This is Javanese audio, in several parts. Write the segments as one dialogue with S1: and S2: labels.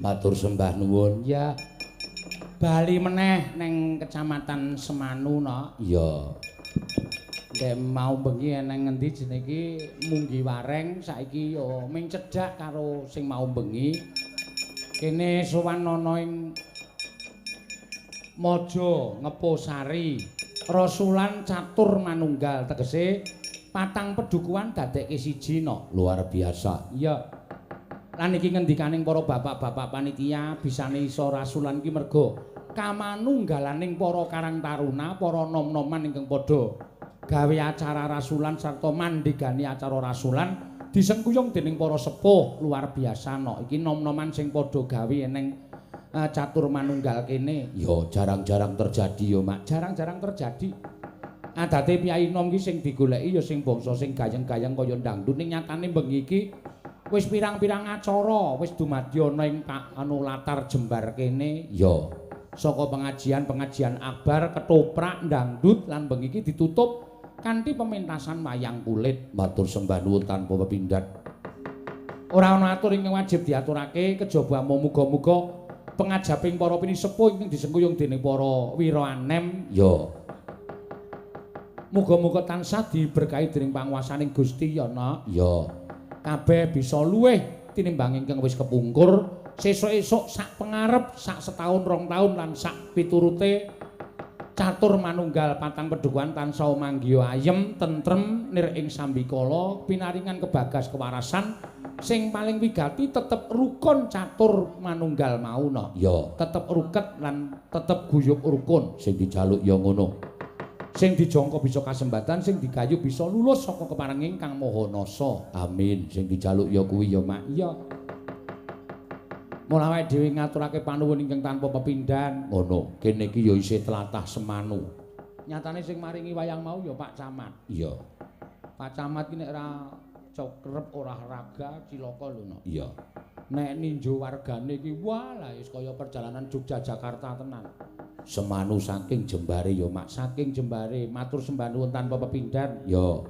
S1: Matur sembah nuwun. Ya. Bali meneh neng Kecamatan Semanu no.
S2: Iya.
S1: Nek mau bengi neng ngendi jenenge Munggi Wareng saiki yo ming cedhak karo sing mau bengi. Kene sowan ana ing Maja Ngeposari. Rasulan catur manunggal tegese patang pedukuhan dadekke siji no.
S2: Luar biasa.
S1: Iya. Lan iki ngendikaning para bapak-bapak panitia bisane iso rasulan iki merga kamanunggalaning para karang taruna, para nom-noman ingkang padha gawe acara rasulan sarta mandhegani acara rasulan disengkuyung dening para sepuh luar biasa no. Iki nom-noman sing padha gawe eneng catur manunggal kene.
S2: Ya jarang-jarang terjadi ya, Mak.
S1: Jarang-jarang terjadi. Adate piyai nom iki sing digoleki ya sing bangsa sing gayeng-gayeng kaya ndangdut ning nyatane bengi iki wis pirang-pirang acara wis dumadi ana ing latar jembar kene.
S2: Ya.
S1: Saka pengajian akbar, ketoprak, ndangdut lan bengi iki ditutup kanthi pementasan wayang kulit.
S2: Matur sembah nuwun tanpa pepindhat.
S1: Ora ana atur ingkang wajib diaturake kejaba muga-muga pengajaping para pinisepuh ingkang disengkuyung dening para wira anem.
S2: Ya.
S1: Muga-muga tansah diberkahi dening panguwasaning Gusti ya, Nak.
S2: Ya.
S1: Kabeh bisa luweh tinimbang ingkang wis kepungkur. Sesuk-esuk sak pengarep, sak setahun 2 tahun lan sak piturute catur manunggal patang pedukuhan tansah manggiya ayem, tentrem nir ing sambikala, pinaringan kebagas kewarasan. Sing paling wigati tetep rukun catur manunggal mau, Nak.
S2: Ya.
S1: Tetep ruket lan tetep guyub rukun.
S2: Sing dijaluk ya ngono.
S1: Sing dijangka bisa kasembatan, sing digayu bisa lulus saka keparenging Kang Maha Nasa.
S2: Amin. Sing dijaluk ya kuwi ya, Mak.
S1: Iya. Mula awake dhewe ngaturake panuwun ingkang tanpa pepindhan.
S2: Ngono. Kene iki ya isih tlatah Semanu.
S1: Nyatane sing maringi wayang mau ya Pak Camat.
S2: Iya.
S1: Pak Camat iki nek ora cokrep ora raga cilaka lho, Nok.
S2: Iya.
S1: Nek ninjo wargane iki walah wis kaya perjalanan Jogja Jakarta tenan.
S2: Semanu saking Jembare ya, Mak.
S1: Saking Jembare matur sembah nuwun tanpa pepindhan.
S2: Ya.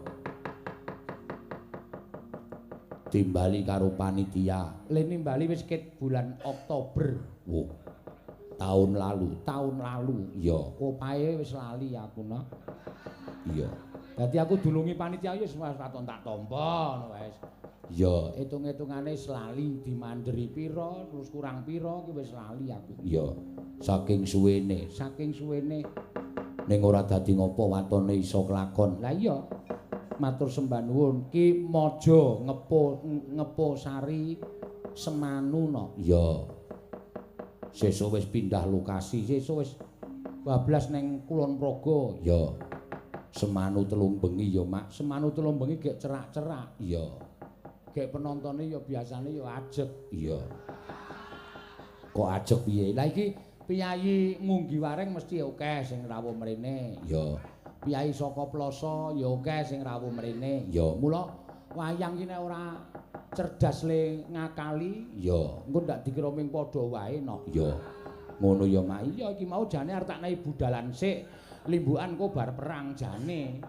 S2: Timbali karo panitia.
S1: Le nimbali wis ket bulan Oktober.
S2: Oh. Tahun lalu.
S1: Tahun lalu.
S2: Iya.
S1: Opahe wis lali aku, Nok.
S2: Iya.
S1: Dadi aku dulungi panitia ya wis katon tak tampa ngono wis.
S2: Iya.
S1: Hitung-hitungane lali dimanderi pira, terus kurang pira ki wis lali aku.
S2: Iya. Saking suwene.
S1: Saking suwene
S2: Ning ora dadi ngopo watone iso kelakon.
S1: lah iya. Matur sembah nuwun Ki Maja Ngepo Sari Semanu, Nok.
S2: Iya. Sesuk wis pindah lokasi,
S1: Sesuk wis bablas ning Kulon Progo.
S2: Ya. Semanu telung bengi ya, Mak.
S1: Semanu telung bengi gek cerak-cerak.
S2: Iya.
S1: Gek penontone ya biasane ya ajeg.
S2: Iya. Kok ajeg piye?
S1: Lah iki piyayi ngunggi wareng mesti akeh sing rawuh mrene.
S2: Ya.
S1: Piyayi saka Ploso ya akeh sing rawuh mrene.
S2: Ya.
S1: Mula wayang iki nek ora cerdas le ngakali,
S2: Ya.
S1: engko ndak dikira ming padha wae, Nok.
S2: Ya. Ngono ya, Mak.
S1: Iya iki mau jane arep tak naik budalan sik. Limbukan kok bar perang jane.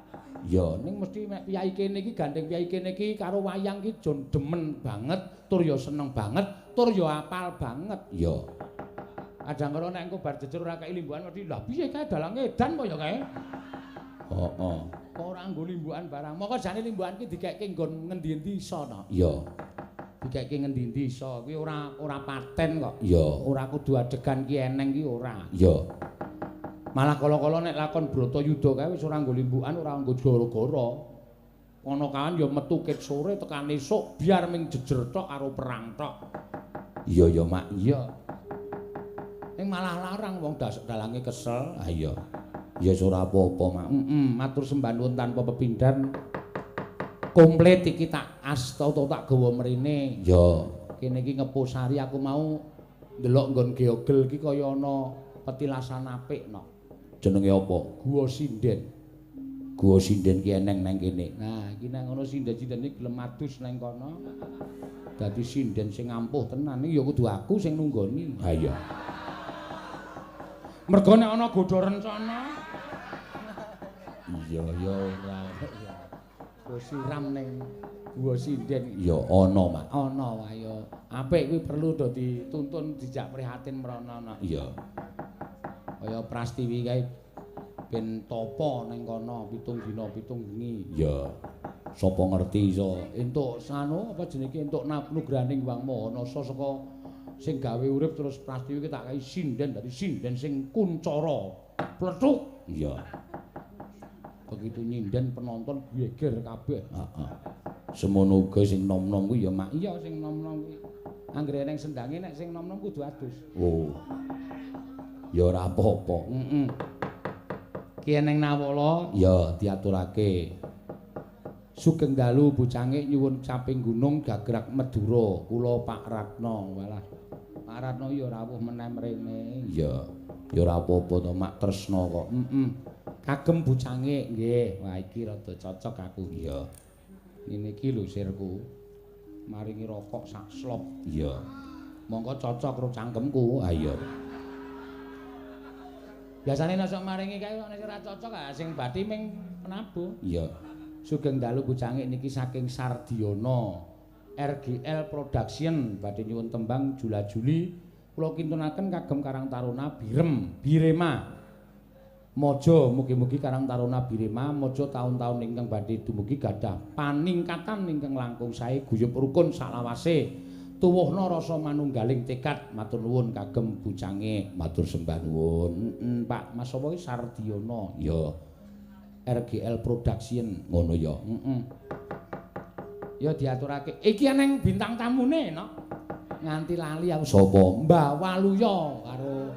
S2: Ya.
S1: Ning mesti mek piyai kene iki gandeng piyai kene iki karo wayang iki jon demen banget, tur ya seneng banget, tur ya apal banget.
S2: Ya.
S1: Kadang kala nek engko bar jejer ora kei limbukan mesti lha piye kae dalang edan apa ya kae?
S2: Heeh.
S1: Kok ora nggo limbukan barang. Moko jane limbukan iki dikekke nggon ngendi-endi iso, no?
S2: Ya.
S1: Dikekke ngendi-endi iso. Kuwi ora paten kok.
S2: Ya.
S1: Ora kudu adegan ki eneng ki ora.
S2: Ya.
S1: Malah kala-kala nek lakon Bratayuda kae wis ora nggo limbukan, ora nggo gara-gara. Ana kan ya metu ket sore tekan esuk biar ming jejer tok karo perang tok.
S2: Iya ya, Mak.
S1: Iya. Ning malah larang wong dalange kesel.
S2: Ah iya. Ya ora apa-apa, Mak.
S1: Matur sembah nuwun tanpa pepindhan. Komplit iki tak asta tak gawa mrene.
S2: Ya.
S1: Kene iki Ngeposari aku mau ndelok nggon geogel iki kaya ana petilasan apik, no.
S2: Jenenge apa?
S1: Gua Sinden.
S2: Gua Sinden ki eneng nang kene.
S1: Nah, iki nang ngono sinden-sinden iki gelem adus nang kono. Dadi sinden sing ampuh tenan iki ya kudu aku sing nunggoni.
S2: Ha iya.
S1: Mergo nek ana godha rencana.
S2: Iya ya ora.
S1: Go siram ning gua sinden.
S2: Ya ana, Mak.
S1: Ana wae ya. Apik kuwi perlu do dituntun dijak prihatin mrana.
S2: Iya.
S1: Kaya Prastiwi kae ben topo ning kono 7 dina 7 bengi.
S2: Ya. Sapa ngerti iso
S1: Entuk sanu apa jenenge entuk nugraning Wang Mahanasa saka sing gawe urip terus Prastiwi ki tak kai sinden dadi sinden sing kuncara plethuk.
S2: Iya.
S1: Begitu nyinden penonton geger kabeh.
S2: Heeh. Semono uga sing nom-nom kuwi ya, Mak.
S1: Iya sing nom-nom kuwi. Anggere eneng sendange nek sing nom-nom kudu adus.
S2: Oh. Ya ora apa-apa.
S1: Ki eneng nawala
S2: Ya diaturake.
S1: Sugeng dalu bucange nyuwun caping gunung gagrak Madura kula Pak Ratno. Walah. Pak Ratno ya rawuh meneh mrene.
S2: Ya. Ya ora apa-apa to, Mak, tresna kok.
S1: Kagem bucange nggih. Wah iki rada cocok aku.
S2: Iya.
S1: Ngene iki lho sirku. Maringi rokok sak slop.
S2: Iya.
S1: Mongko cocok karo cangkemku.
S2: Ah iya.
S1: Biasane nek sok maringi kae nek ora cocok ah sing bathi ming penabuh.
S2: Iya.
S1: Sugeng dalu bucange niki saking Sardiana RGL Production badhe nyuwun tembang Jula Juli kula kintunaken kagem Karang Taruna Birem Birema Mojo mugi-mugi Karang Taruna Birema mojo taun-taun ingkang badhe dumugi gadah paningkatan ingkang langkung sae guyub rukun salawase tuwuhna rasa manunggaling tekad matur nuwun kagem bucange matur sembah nuwun Pak Mas sapa iki Sardiono ya RGL Production ngono ya ya diaturake iki aneng bintang tamune no nganti lali aku sapa Mbak Waluya karo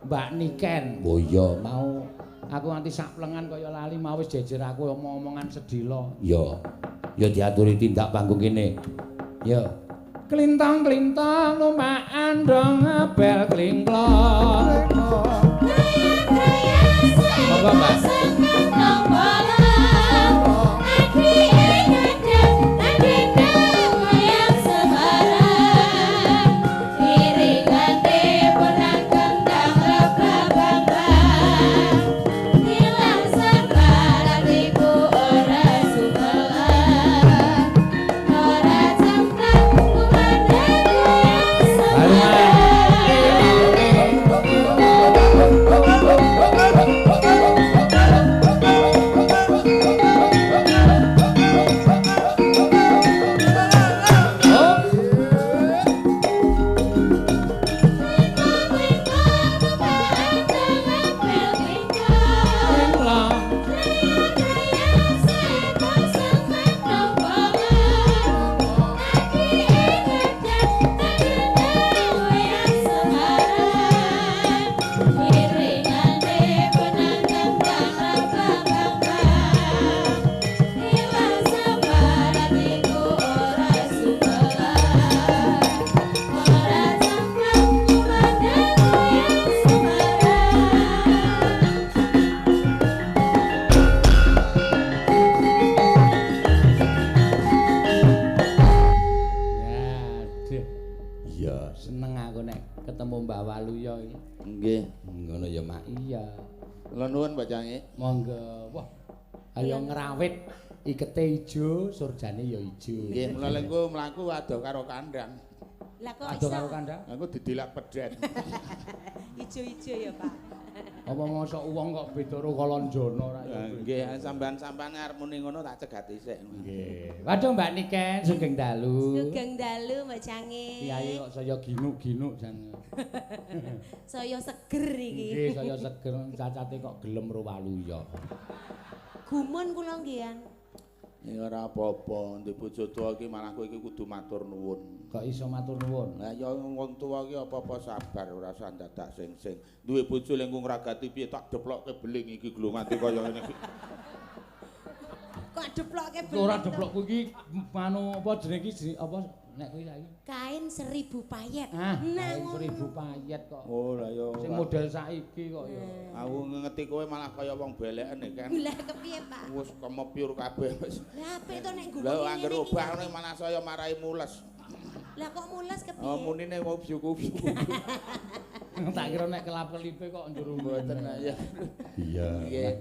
S1: Mbak Niken
S2: oh iya
S1: mau aku nganti sak plengan kaya lali mau wis jejer aku omong-omongan sedila.
S2: Ya. Ya diaturi tindak panggung kene. Ya.
S1: Klintang-klintang numpak andong bel klingklong. Apa, Mbak? Monggo. Wah. Ayo ngrawit ikete ijo, surjane ya ijo.
S3: Nggih, mula lengku mlaku ado karo kandang.
S4: Lah kok
S1: ado karo kandang?
S3: Aku didilak pedhet.
S4: Ijo-ijo ya, Pak.
S1: Apa mosok wong kok beda karo Kalonjana ra ya.
S3: Nggih, sampean-sampean arep muni ngono tak cegat dhisik.
S1: Nggih. Waduh Mbak Niken sugeng dalu.
S4: Sugeng dalu Mbak Cange.
S1: Kiai kok saya ginuk-ginuk jan.
S4: Saya seger iki.
S1: Nggih, saya seger cacate kok gelem ro waluya.
S4: Gumun kula nggih.
S3: Ya ora apa-apa, ndek bojo tuwa iki malah kowe iki kudu matur nuwun.
S1: Kok iso matur nuwun?
S3: Lah ya wong tuwa iki apa-apa sabar, ora usah dadak sing-sing. Duwe bojo lengkung ragati piye tak deplokke beling iki glung ati kaya ngene iki.
S4: Kok deplokke beling?
S1: Ora deplokku iki anu apa jenenge iki apa nek kuwi saiki?
S4: Kain 1000 payet.
S1: Kain 1000 payet kok.
S3: Oh lah ya.
S1: Sing model saiki kok ya.
S3: Aku ngeti kowe malah kaya wong beleken iki kan.
S4: Lah kepiye, Pak?
S3: Wis kemepyur kabeh wis.
S4: Lah apik to nek nggumun.
S3: Lah anggere obah ngene malah saya marai mules.
S4: Lah kok mules kepiye?
S3: Oh munine mau byuku-byuku.
S1: Tak kira nek kelap-kelipe kok njero
S3: Mboten ya.
S2: Iya.
S3: Nggih.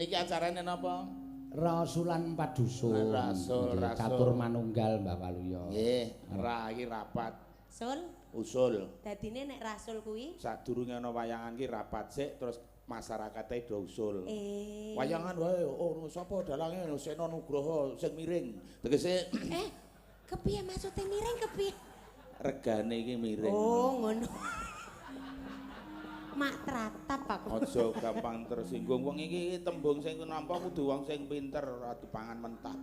S3: Niki acarane napa?
S1: Rasulan Padusun.
S3: Rasul.
S1: Catur manunggal Mbak Waluya.
S3: Nggih, ra iki rapat.
S4: Sul.
S3: Usul.
S4: Dadine nek rasul kuwi
S3: Sadurunge ana wayangan ki rapat sik terus masyarakate do usul.
S4: eh
S3: Wayangan wae oh sapa dalange Sena Nugroho sing miring. Tegese
S4: kepiye maksude miring kepiye?
S3: regane iki miring.
S4: Oh, ngono. Mak tratap aku.
S3: Aja gampang tersinggung. Wong iki tembung sing nampa kudu wong sing pinter, ora dipangan mentah.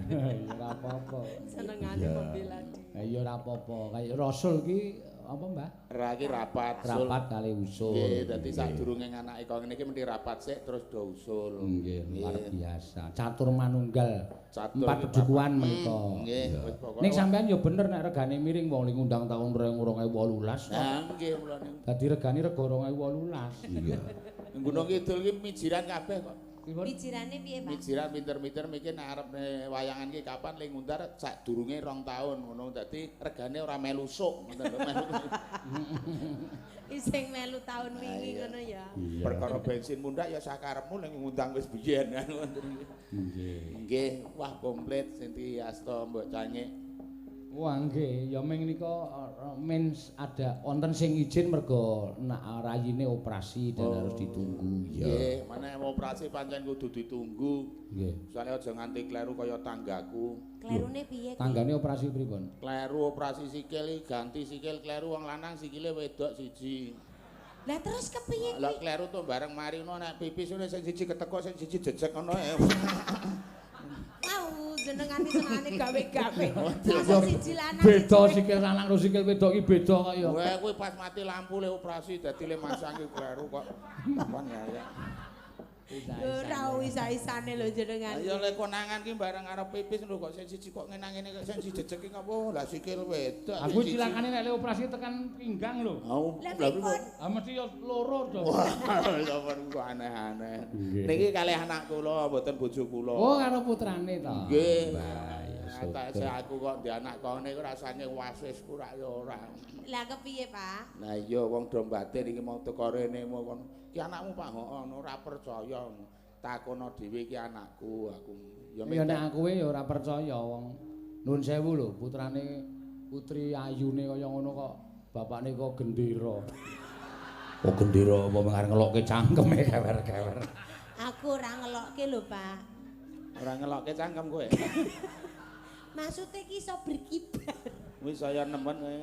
S1: Ya ora apa-apa.
S4: Senengane membela diri.
S1: Ya ora apa-apa. Kayak rasul ki apa, Mbak?
S3: Ra iki rapat.
S1: Rapat kali usul.
S3: Nggih, dadi sadurunge nganake kok ngene iki mesti rapat sik terus do usul.
S1: Nggih, luar biasa. Catur manunggal.
S3: Catur
S1: Empat pedukuhan menika.
S3: Nggih, wis pokoke.
S1: Ning sampean ya bener nek regane miring wong ling undang tahun 2018.
S3: Nah, nggih mulane.
S1: Dadi regane rega 2018.
S2: Iya.
S3: Gunung Kidul iki mijiran kabeh kok.
S4: Pijirane piye, Pak?
S3: Mijiran pinter-pinter mikir nek arep wayangan iki kapan ling ngundar sadurunge 2 tahun ngono. Dadi regane ora melu sok ngoten lho.
S4: Sing melu taun wingi ngono ya.
S3: Perkara bensin mundak ya sakarepmu ning ngundang wis biyen ngoten iki.
S1: Nggih.
S3: Nggih, wah komplit Sinti Asta Mbok Cangik.
S1: Wah nggih, ya ming nika ada wonten sing izin mergo nak rayine operasi dan harus ditunggu.
S3: Nggih, operasi pancen kudu ditunggu.
S1: Nggih.
S3: Soale aja nganti kleru kaya tanggaku.
S4: Klerune piye?
S1: Tanggane operasi pripun?
S3: Kleru operasi sikil ganti sikil kleru wong lanang sikile wedok siji.
S4: Lah terus kepiye?
S3: Lah kleru to bareng marino nek pipis ngene sing siji keteko sing siji jejeg ngono ae.
S4: Mau jenengane senengane gawe-gawe. Siji lanang.
S1: Beda sikil lanang karo sikil wedok iki beda kok ya.
S3: Wah kuwi pas mati lampu le operasi dadi le masang ki kleru kok. Apa ya.
S4: Ora isa-isane lho jenengan.
S3: Ya lek konangan ki bareng karo pipis lho kok sing siji kok ngene kok sing siji jejeg ki ngopo lah sikil wedok.
S1: Aku cilakane nek le operasi tekan pinggang lho.
S3: Lah pripun?
S1: Ah mesti ya loro to.
S3: Wah, kok aneh-aneh. Niki kalih anak kula mboten bojo kula.
S1: Oh, karo putrane to.
S3: Nggih. Tak aku kok di anak kene rasane wasis ku rak ya ora.
S4: Lah kepiye, Pak?
S3: Lah iya wong do batin iki mau teko rene mau kon. Ki anakmu Pak ngono ora percaya. Takono dhewe ki anakku aku.
S1: Ya nek aku ya ora percaya wong. Nuwun sewu lho, putrane Putri Ayune kaya ngono kok bapakne kok gendera. Oh gendera apa mengar ngelokke cangkeme kewer-kewer.
S4: Aku ora ngelokke lho, Pak.
S3: Ora ngelokke cangkem kowe.
S4: Maksudnya ki iso berkibar.
S3: Wis saya nemen kowe.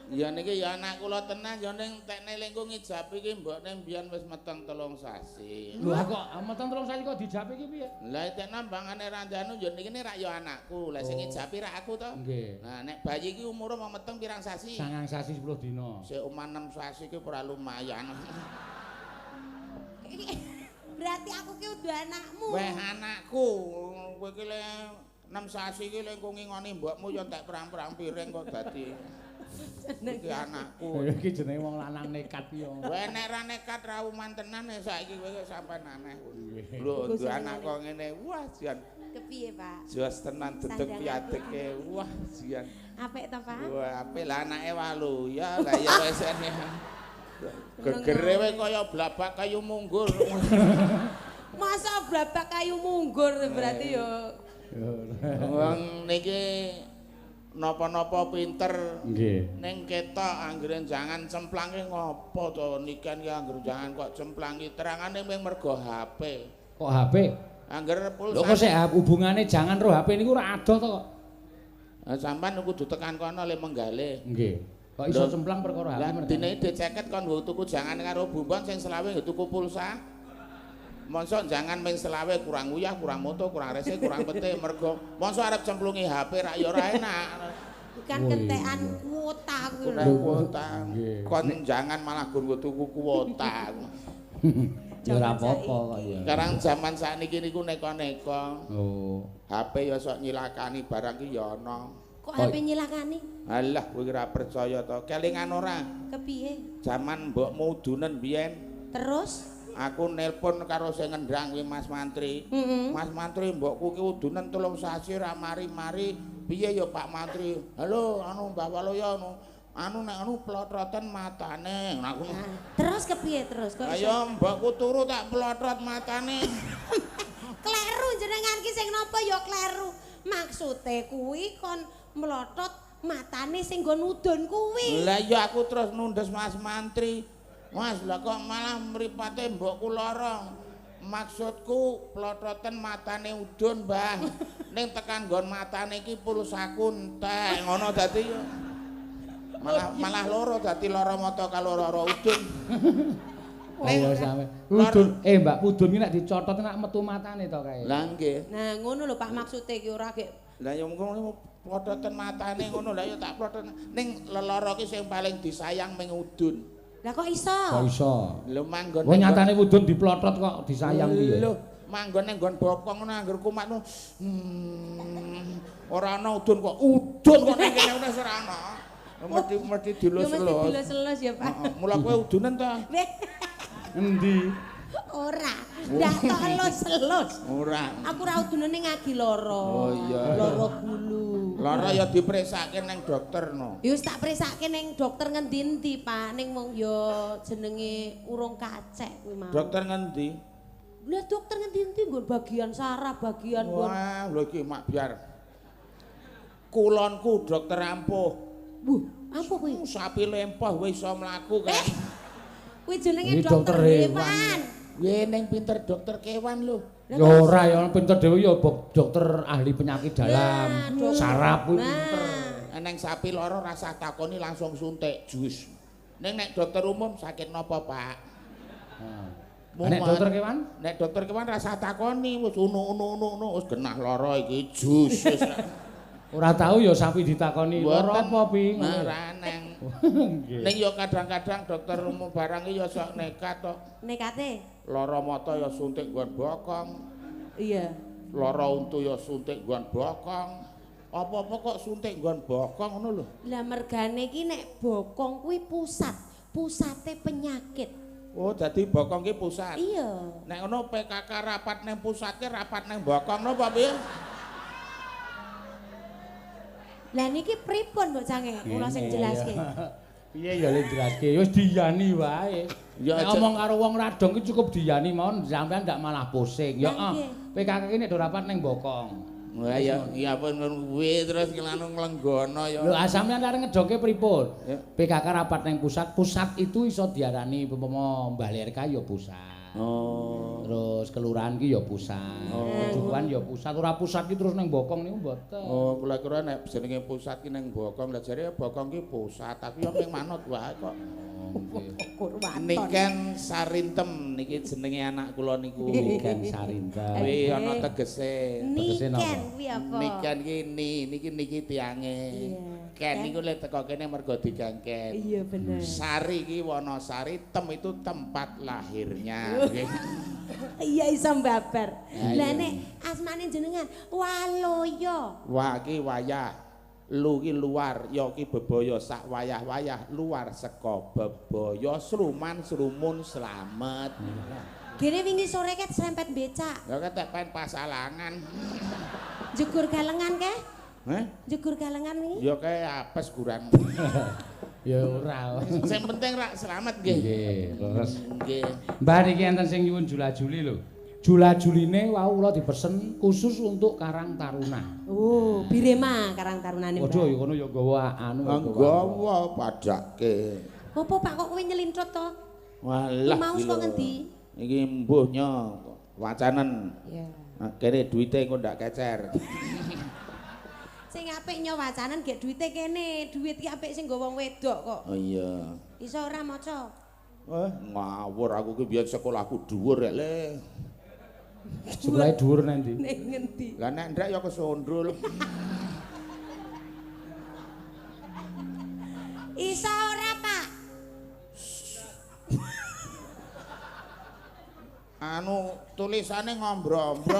S3: Ya niki ya anak kula tenan ya ning tekne lengku ngijab iki mbokne mbiyen wis meteng 3 sasi.
S1: Lho kok meteng 3 sasi kok dijab iki piye?
S3: Lah tek nambangane randanu ya niki rak ya anakku. Lah sing ngijabi rak aku to.
S1: Nggih.
S3: Nah nek bayi iki umure mau meteng pirang sasi?
S1: 9 sasi 10 dina.
S3: Sik omah 6 sasi ki ora lumayan.
S4: Berarti aku ki udah anakmu.
S3: Weh anakku, kowe ki le 6 sasi ki le engko ngingoni mbokmu ya tak perang-perang piring kok dadi. Iki anakku.
S1: Iki jenenge wong lanang nekat ya.
S3: Weh nek ra nekat ra mantenan saiki kowe sampean aneh. Lho, duwe anak kok ngene. Wah, jian.
S4: Kepiye, Pak?
S3: Jos tenan dedeg piateke. Wah, jian.
S4: Apik to, Pak?
S3: Wah, apik lah anake 8 ya. Lah ya wis gegere we kaya blabak kayu munggur.
S4: Masa blabak kayu munggur berarti yo.
S3: Wong niki napa-napa pinter.
S1: Nggih.
S3: Ning ketok anggere jangan cemplange ngopo to niken ki anggere jangan kok cemplangi terangane mung mergo HP.
S1: Kok HP?
S3: Angger pulsa.
S1: Lho kok sik hubungane jangan ro HP niku ora adoh to kok.
S3: Sampeyan kudu tekan kono le menggale.
S1: Nggih. Kok iso cemplang perkara HP
S3: mereka. Lah dine diceket kon nggo tuku jangan karo bumbon sing selawe nggo tuku pulsa. Monsok jangan ming selawe kurang uyah, kurang moto, kurang rese, kurang pete mergo monsok arep cemplungi HP rak ya ora enak.
S4: Bukan kentekan kuota kuwi
S3: lho. Kuota. Kon jangan malah nggo tuku kuota.
S1: Ya ora apa-apa kok ya.
S3: Sekarang zaman sakniki niku neko-neko.
S1: Oh.
S3: HP ya sok nyilakani barang ki ya ana.
S4: Kok HP nyilakani?
S3: Alah kowe ora percaya to. Kelingan ora?
S4: Kepiye?
S3: Zaman mbokmu udunen biyen.
S4: Terus
S3: aku nelpon karo sing ngendang kuwi Mas Mantri. Mas Mantri mbokku ki udunen 3 sasi ra mari-mari. Piye ya Pak Mantri? Halo anu Mbah Waloya anu nek anu plotroten matane. Aku
S4: terus kepiye terus kok iso?
S3: Ayo mbokku turu tak plotrot matane.
S4: Kleru jenengan ki sing napa ya kleru. Maksude kuwi kon mlotot matane sing nggon udun kuwi.
S3: Lah ya aku terus nundes Mas Mantri. Mas, lah kok malah mripate mbokku lara. Maksudku plotroten matane udun, Mbah. Ning tekan nggon matane iki pulsaku entek. Ngono dadi malah loro dadi lara mata karo lara udun.
S1: Oh sampe. Udun Mbak udun iki nek dicotot nek metu matane to kae.
S3: Lah nggih.
S4: Nah, ngono lho Pak maksude iki ora gek.
S3: Lah ya ngono plotroten matane ngono lah ya tak plotot. Ning lelara ki sing paling disayang ming udun.
S4: Lah kok iso?
S1: Kok iso?
S3: Lho manggon.
S1: Wong nyatane udun diplotot kok disayang piye?
S3: Lho, manggon ning nggon bokong ngono angger kumat ngono. Ora ana udun kok ning kene wis ora ana. Mesti dilus-elus.
S4: Dilus-elus ya, Pak.
S3: Mula kowe udunen ta?
S1: Endi?
S4: Ora. Ndak tok elus-elus.
S3: Ora.
S4: Aku ora udune ngagi lara.
S3: Oh iya.
S4: Lara gulu.
S3: Lara ya dipreksake ning dokter no.
S4: Ya wis tak preksake ning dokter ngendi-endi, Pak. Ning mung ya jenenge urung kacek kuwi mau.
S3: Dokter ngendi?
S4: Lah dokter ngendi-endi nggon bagian saraf, bagian nggon.
S3: Wah, lho iki mak biar. Kulonku dokter ampuh.
S4: Wuh, apa kuwi?
S3: Sapi lempoh wis iso mlaku kan.
S4: Kuwi jenenge
S1: Iki
S4: dokter
S1: dokter
S4: hewan.
S3: Ya ning pinter dokter kewan lho.
S1: Ya ora ya pinter dhewe ya dokter ahli penyakit dalam.
S4: Nah,
S1: Saraf kuwi
S4: Nah.
S1: pinter.
S3: Neng sapi lara rasa takoni langsung suntik jus. Nek dokter umum sakit napa, Pak?
S1: Nek dokter kewan?
S3: Nek dokter kewan rasa takoni wis unu wis genah lara iki jus wis.
S1: Ora tahu ya sapi ditakoni lara apa pi.
S3: Nah, ra neng. Ning ya kadang-kadang dokter umum barang iki ya sok nekat to.
S4: Nekate?
S3: Lara mata ya suntik nggon bokong.
S4: Iya.
S3: Lara untu ya suntik nggon bokong. Apa-apa kok suntik nggon bokong ngono lho.
S4: Lah mergane iki nek bokong kuwi pusate penyakit.
S3: Oh, dadi bokong ki pusat.
S4: Iya.
S3: Nek ngono PKK rapat nang pusate rapat nang bokong napa piye?
S4: Lah niki pripun Mbok Cange? Kula sing jelaske.
S1: Piye ya le jelaske wis diyani wae.
S3: Ya
S1: Nek ngomong karo wong radong ki cukup diyani mawon sampean ndak malah pusing. Ya PKK ki nek do rapat ning bokong.
S3: Wah ya iya pun kuwi terus kelanu nglenggono ya.
S1: Lho sampean arep ngedongke pripun? PKK rapat ning pusat itu iso diarani umpama Mbah RK ya pusat.
S3: Oh.
S1: Terus kelurahan ki ya pusat. Kejuruan ya pusat. Ora pusat ki terus ning bokong niku mboten.
S3: Oh, kula kira nek jenenge pusat ki ning bokong. Lah jare bokong ki pusat, tapi yo ping manut wae kok. Niken Sarintem niki jenenge anak kula niku.
S1: Niken Sarintem.
S3: Kuwi ana tegese.
S4: Niken kuwi apa?
S3: Niken ki niki tiange. Ken niku lek teko kene mergo digangken.
S4: Iya bener.
S3: Sari ki Wonosari, tem itu tempat lahirnya.
S4: Iya iso mbabar. Lah nek asmane jenengan Waloyo.
S3: Wah ki wayah. Lu ki luar, ya ki bebaya sak wayah-wayah luar saka bebaya sruman srumun slamet.
S4: Gene wingi sore ket serempet becak.
S3: Ya ketek pen pasalangan.
S4: Jegur galengan ke?
S3: Heh?
S4: Jegur galengan wingi?
S3: Ya kae apes kurang.
S1: Ya ora.
S3: Sing penting rak slamet nggih.
S1: Nggih, terus
S3: Nggih.
S1: Mbah niki enten sing nyuwun jula-juli lho. Jula-juline wau kula dipesen khusus untuk Karang Taruna.
S4: Oh, Birema Karang Tarunane.
S1: Waduh ya kono ya nggawa anu.
S3: Nggawa padake.
S4: Apa Pak kok kowe nyelintut to?
S3: Walah.
S4: Mau saka ngendi?
S3: Iki mbuhnya wacanen.
S4: Iya.
S3: Kene duwite engko ndak kecer.
S4: Sing apik nyo wacanen gek duwite kene. Duwit ki apik sing nggo wong wedok kok.
S3: Oh iya.
S4: Iso ora maca?
S3: Ngawur aku ki biyen sekolahku dhuwur rek le.
S1: Sebelah dhuwur nanti.
S4: Ning ngendi?
S3: Lah nek ndak ya kesondrol.
S4: Iso ora, Pak?
S3: Anu tulisane ngombro-ombro.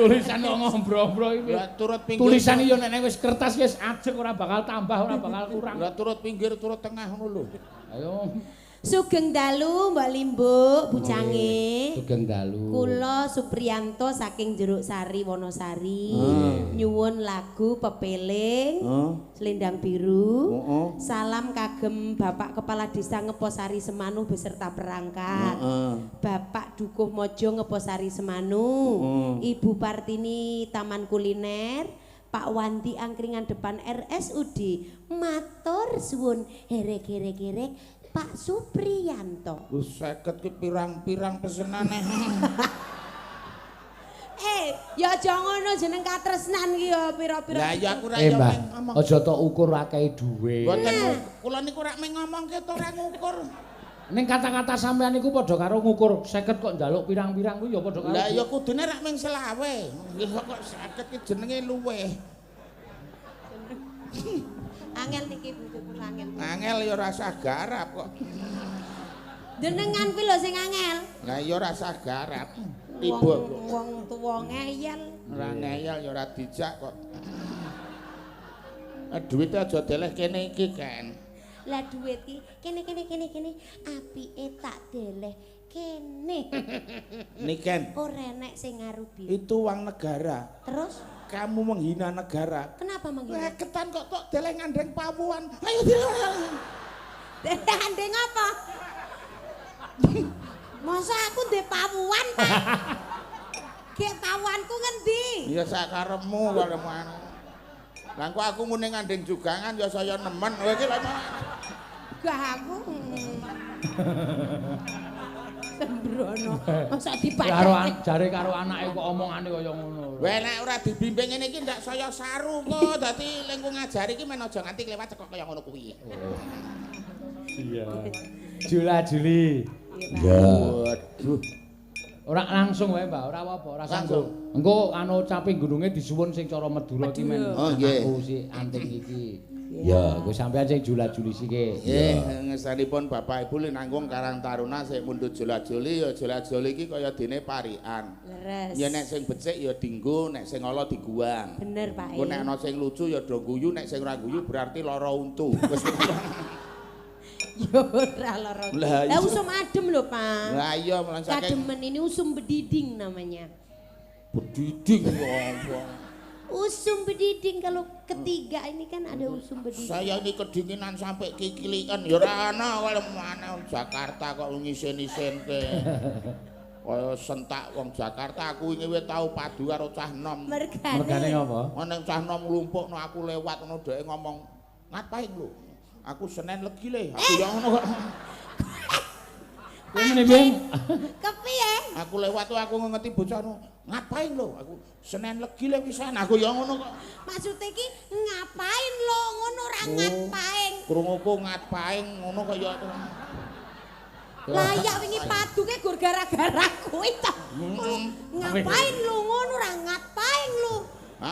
S1: Tulisan kok ngombro-ombro iki.
S3: Lah turut pinggir.
S1: Tulisan iki yo nek wis kertas wis ajeg ora bakal tambah, ora bakal kurang.
S3: Lah turut pinggir, turut tengah ngono lho.
S1: Ayo.
S4: Sugeng dalu Mbak Limbuk, Bu Cange.
S1: Sugeng dalu.
S4: Kula Supriyanto saking Jeruk Sari Wonosari. Nyuwun lagu pepeling. Selendang biru. Salam kagem Bapak Kepala Desa Ngeposari Semanu beserta perangkat. Bapak Dukuh Mojo Ngeposari Semanu. Ibu Partini Taman Kuliner. Pak Wanti Angkringan depan RSUD. Matur suwun herek-herek Pak Supriyanto.
S3: Wis 50 ki pirang-pirang pesenane.
S4: Ya aja ngono jeneng katresnan ki ya pira-pira.
S3: Lah ya aku ra
S1: Mbah,
S3: yo ngomong.
S1: aja tok ukur akeh dhuwit.
S3: Mboten kula niku rak meng ngomongke to ora ngukur.
S1: Ning kata-kata sampean niku padha karo ngukur 50 kok njaluk pirang-pirang kuwi ya padha karo.
S3: Lah ya kudune rak meng selawe. Nggih kok 50 ki jenenge luweh.
S4: Angel niki buku angel.
S3: Angel ya rasa garap kok.
S4: Jenengan kuwi lho sing angel.
S3: Lah ya rasa garap. Tiba
S4: Wong tuwa ngeyel.
S3: ora ngeyel ya ora dijak kok. Duwite aja deleh kene iki kan.
S4: Lah duit ki kene apike tak deleh kene.
S3: Niken.
S4: Ora enek sing ngarubi.
S3: Itu uang negara.
S4: Terus
S3: Kamu menghina negara.
S4: kenapa menghina?
S3: Ketan kok tok deleh ngandeng pawuan. Ayo dileh.
S4: Ndek apa? Masa aku ndek pawuan, Pak? Gek pawuanku ngendi?
S3: Ya sak karepmu karepmu. Lah kok aku muni ngandeng jugangan ya saya nemen. Kowe iki lha
S4: Gak aku. Sembrono. Masa dipakai.
S1: Karo anake kok omongane kaya ngono.
S3: Weh nek ora dibimbing ngene iki ndak saya saru kok. Dadi lengku ngajari iki men aja nganti lewat cekok kaya ngono kuwi.
S1: Iya. Jula-juli.
S2: Ya.
S3: Waduh.
S1: Ora langsung wae, Mbak, ora apa-apa, ora sanggup. Engko anu caping gununge disuwun sing cara Madura ki men.
S3: Oh nggih.
S1: Aku si anting iki.
S2: Ya.
S1: Kowe sampean sing jula-juli sike.
S3: Nggih, ngesanipun Bapak Ibu li nanggung Karang Taruna sing mundhut jula-juli ya jula-juli iki kaya dene parikan.
S4: Leres.
S3: Ya nek sing becik ya dienggo, nek sing ala diguang.
S4: Bener, Pak.
S3: Engko nek ana sing lucu ya do guyu, nek sing ora guyu berarti lara untu. Wis
S4: Yo ora lara. Lah usum adem lho, Pak.
S3: Lah iya mulan saking
S4: Kademen ini usum bediding namanya.
S3: bediding apa.
S4: Usum bediding kalau ketiga ini kan ada usum bediding.
S3: Saya ini kedinginan sampai kikilikan ya ora ana kaya mana Jakarta kok ngisen-isenke. Kaya sentak wong Jakarta aku wingi wis tau padu karo cah nom.
S1: Mergane apa?
S3: Ana cah nom nglumpukno aku lewat ngono dhek ngomong, "Ngapain lu?" Aku Senin legi le. Aku ya ngono kok.
S1: Kowe meneh piye?
S4: Kepiye?
S3: Aku lewat tuh aku ngeti bocah no. Ngapain lo? Aku Senin legi le pisan. Aku ya ngono kok.
S4: Maksudnya ki ngapain lo ngono ora ngapain?
S3: Krunguku ngapain ngono kaya
S4: Layak wingi paduke gur gara-gara kuwi ta. Ngapain lo ngono ora ngapain lo?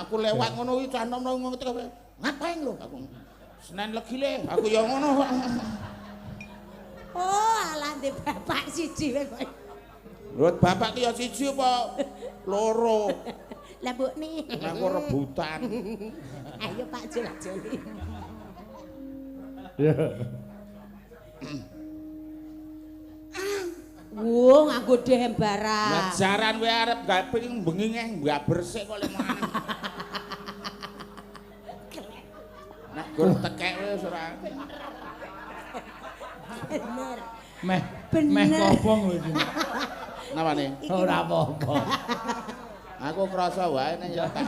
S3: Aku lewat ngono kuwi cah nom ngeti kabeh. Ngapain lo? Aku Senin legi le. Aku ya ngono kok.
S4: Oh, alah ndek bapak siji kowe kok.
S3: Lho bapak ki ya siji apa loro?
S4: Lah mbokne.
S3: Aku rebutan.
S4: Ayo Pak Jul-juli.
S1: Ya.
S4: Wo nganggo dembaran.
S3: Ngajaran kowe arep gawe bengi ngeh mbaber sik kok le maneh. Nek gur tekek wis ora.
S4: Bener.
S1: Meh
S4: Bener.
S1: kobong lho iki.
S3: Napane?
S1: Ora apa-apa.
S3: Aku krasa wae nek ya tak.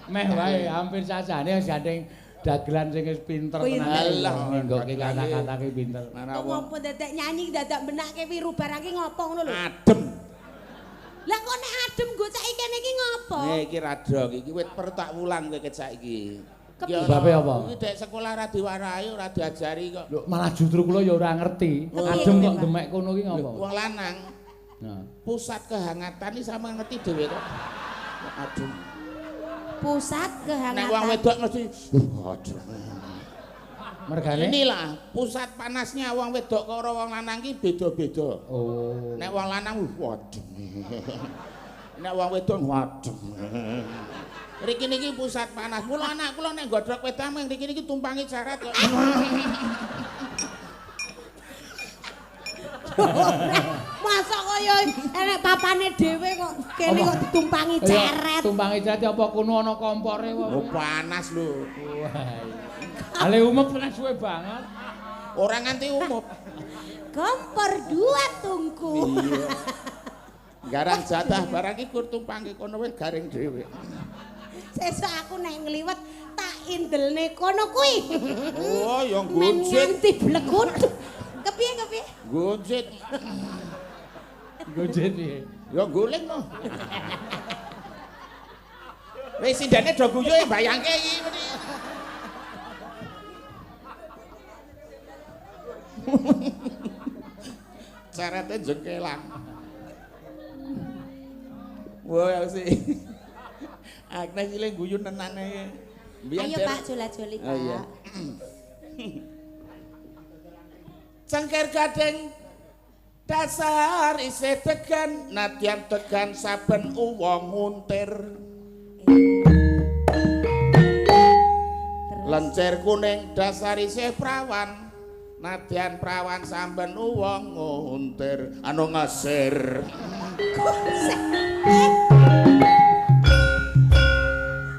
S1: Meh wae hampir sajane wis gandeng dagelan sing wis pinter tenan.
S3: Alah,
S1: nggokke kata-kata ki pinter.
S3: Mana
S4: Kok
S3: wong
S4: ngopo dadak nyanyi dadak benake wiru barang ki ngopo ngono lho.
S3: adem.
S4: Lah kok nek adem go saiki kene iki ngopo?
S3: Iki radok iki wit per tak wulang kowe ket saiki.
S4: Kepiye?
S1: Babe apa?
S3: Iki dek sekolah ra diwarai ora diajari kok.
S1: Lho malah justru kula ya ora ngerti.
S4: Oh,
S1: Adem
S4: iya,
S1: kok
S4: Pak.
S1: demek kono ki ngopo?
S3: Wong lanang
S1: Nah.
S3: pusat kehangatan iki sama ngerti dhewe kok. Adem.
S4: Pusat
S3: Nek
S4: kehangatan.
S3: wong wedok mesti adem.
S1: Mergane?
S3: Inilah pusat panasnya wong wedok karo wong lanang ki beda-beda.
S1: Oh.
S3: Nek wong lanang adem. Nek wong wedok adem. Riki niki pusat panas. Mula anak kula nek godhog wedang mung riki niki tumpangi syarat kok.
S4: Masa kaya enek papane dhewe kok kene kok ditumpangi ceret.
S1: Tumpangi ceret apa kuno ana kompore kok.
S3: Oh panas lho.
S1: Wah. Ale umep tenan suwe banget.
S3: Ora nganti umup.
S4: Kompor dua tungku.
S3: Iya. Garang jatah barang iki kur tumpangi kono wis garing dhewe.
S4: Sesuk aku nek ngliwet tak indelne kono kuwi.
S3: Oh, ya
S4: Men
S3: gonjit.
S4: nganti blekut. Kepiye?
S3: Gonjit.
S1: Gojet piye?
S3: Ya guling no. Wis sindane do guyu bayangke iki. Carete jengkelang. Wah, sih. Agnes iki guyu tenane.
S4: Ayo Pak jula-juli Pak.
S3: Oh iya. Cengker gading dasar isih tegan nadyan tegan saben uwong nguntir. Lencer kuning dasar isih prawan nadyan prawan saben uwong nguntir. Anu ngesir.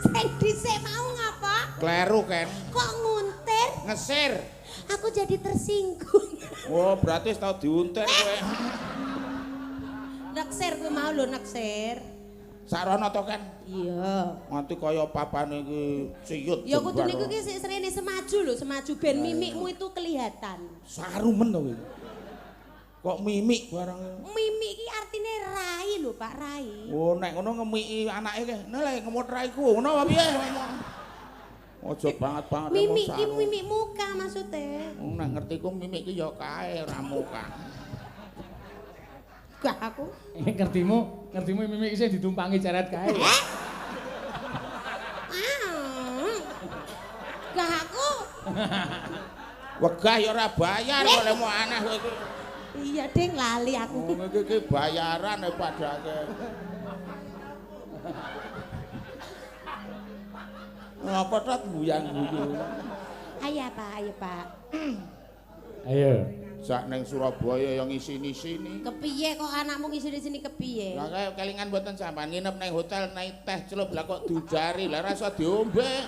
S4: Sing dhisik mau ngapa?
S3: Kleru kan?
S4: Kok nguntir?
S3: Ngesir.
S4: Aku jadi tersinggung.
S3: Oh, berarti tau diuntir kowe.
S4: Naksir kuwi mau lho naksir.
S3: Sarono to kan?
S4: Iya.
S3: Nganti kaya papane iki siyut.
S4: Ya kudu niku ki sik srene semaju lho, semaju ben mimikmu itu kelihatan.
S3: Sarumen to kowe. Kok mimik barang.
S4: Mimik ki artine rai lho, Pak Rai.
S3: Oh, nek ngono ngemiki anake ke. Nek le ngemut raiku, ngono apa piye? Ojo banget-banget.
S4: Mimik ki mimik muka maksudnya.
S3: Nek ngerti ku mimik ki ya kae ora muka.
S4: Gak aku.
S1: Ngertimu mimik isih ditumpangi ceret kae.
S4: Gak aku.
S3: Wegah ya ora bayar kok lemu aneh kowe iki.
S4: Iya, Ding, lali aku.
S3: Iki bayaran padake. Apa tok buyang-guyu.
S4: Ayo, Pak.
S1: Ayo.
S3: Sak ning Surabaya yang ngisi-sini.
S4: Kepiye kok anakmu ngisi di sini kepiye?
S3: Lah kaya kelingan mboten sampean nginep ning hotel naik teh celup lah kok diujari lah rasa diombe.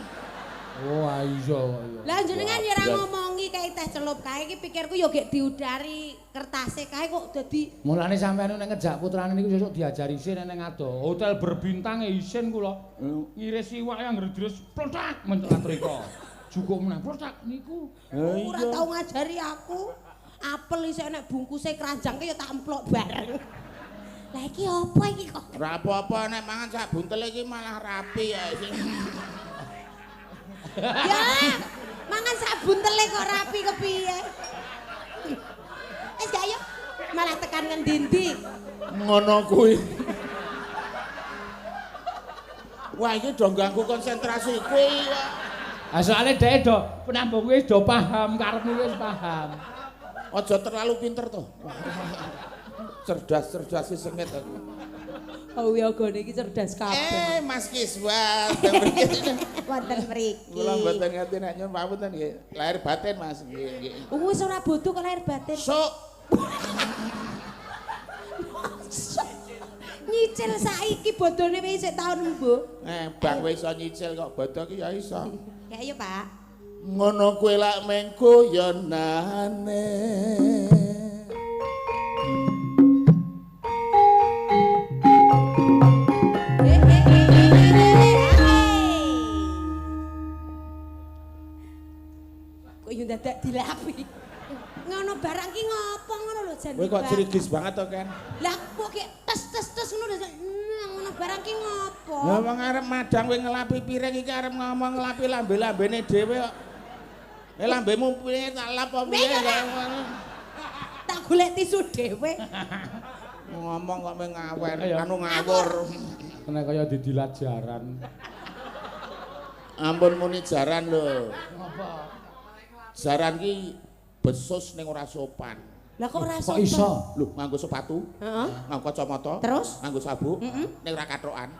S1: Oh, iya.
S4: Lah jenengan ya ora ngomongi kae teh celup kae iki pikirku ya gek diudari kertase kae kok dadi
S1: Mulane sampean nek ngejak putrane niku sesuk diajari isin ning ado. Hotel berbintang isin kula. Ngiris iwak yang ngredres plotak mencelat rika. Cukup meneh plotak niku.
S4: ora tau ngajari aku. Apel isih nek bungkuse keranjang ki ya tak emplok bareng. Lah iki apa iki kok?
S3: Ora apa-apa nek mangan sak buntel iki malah rapi ya iki.
S4: Ya, mangan sak buntele kok rapi kepiye? Gak yo, malah tekan ngendi-endi.
S3: Ngono kuwi. Wah iki do ganggu konsentrasi kuwi.
S1: Ah soalé dhek do penambung wis do paham, karepmu wis paham.
S3: Aja terlalu pinter to. Cerdas-cerdas sengit aku.
S4: Oh ya gone iki cerdas kabeh.
S3: Mas Kiswa.
S4: Wonten mriki.
S3: Kula mboten ngerti nek nyuwun pamunten nggih. Lahir batin Mas nggih.
S4: Wis ora bodoh kok lahir batin.
S3: Sok
S4: Nyicil saiki bodone wis isik taun embuh.
S3: bang wis iso nyicil kok bodoh ki ya iso.
S4: Ya iya, Pak.
S3: Ngono kuwi lak mengko ya nane.
S4: Kok yo dadak dilapi. Ngono barang ki ngopo ngono lho jan.
S3: Kowe kok cirigis banget to, Ken?
S4: Lah kok ki tes ngono lho. Ngono barang ki ngopo?
S3: Lah wong arep madang kowe ngelapi piring iki arep ngomong ngelapi lambe-lambene dhewe kok. Lambemu piye tak lap apa piye
S4: Tak golek tisu dhewe.
S3: ngomong kok ngawer
S1: Ayo.
S3: anu ngawur.
S1: Kena kaya didilat jaran.
S3: Ampun muni jaran lho.
S1: Apa?
S3: Jaran ki besus ning ora sopan.
S4: Lah kok ora
S1: Kok
S4: sopan?
S1: iso?
S3: Lho nganggo sepatu,
S4: Heeh.
S3: nganggo kacamata,
S4: Terus?
S3: nganggo sabuk, ning ora kathokan.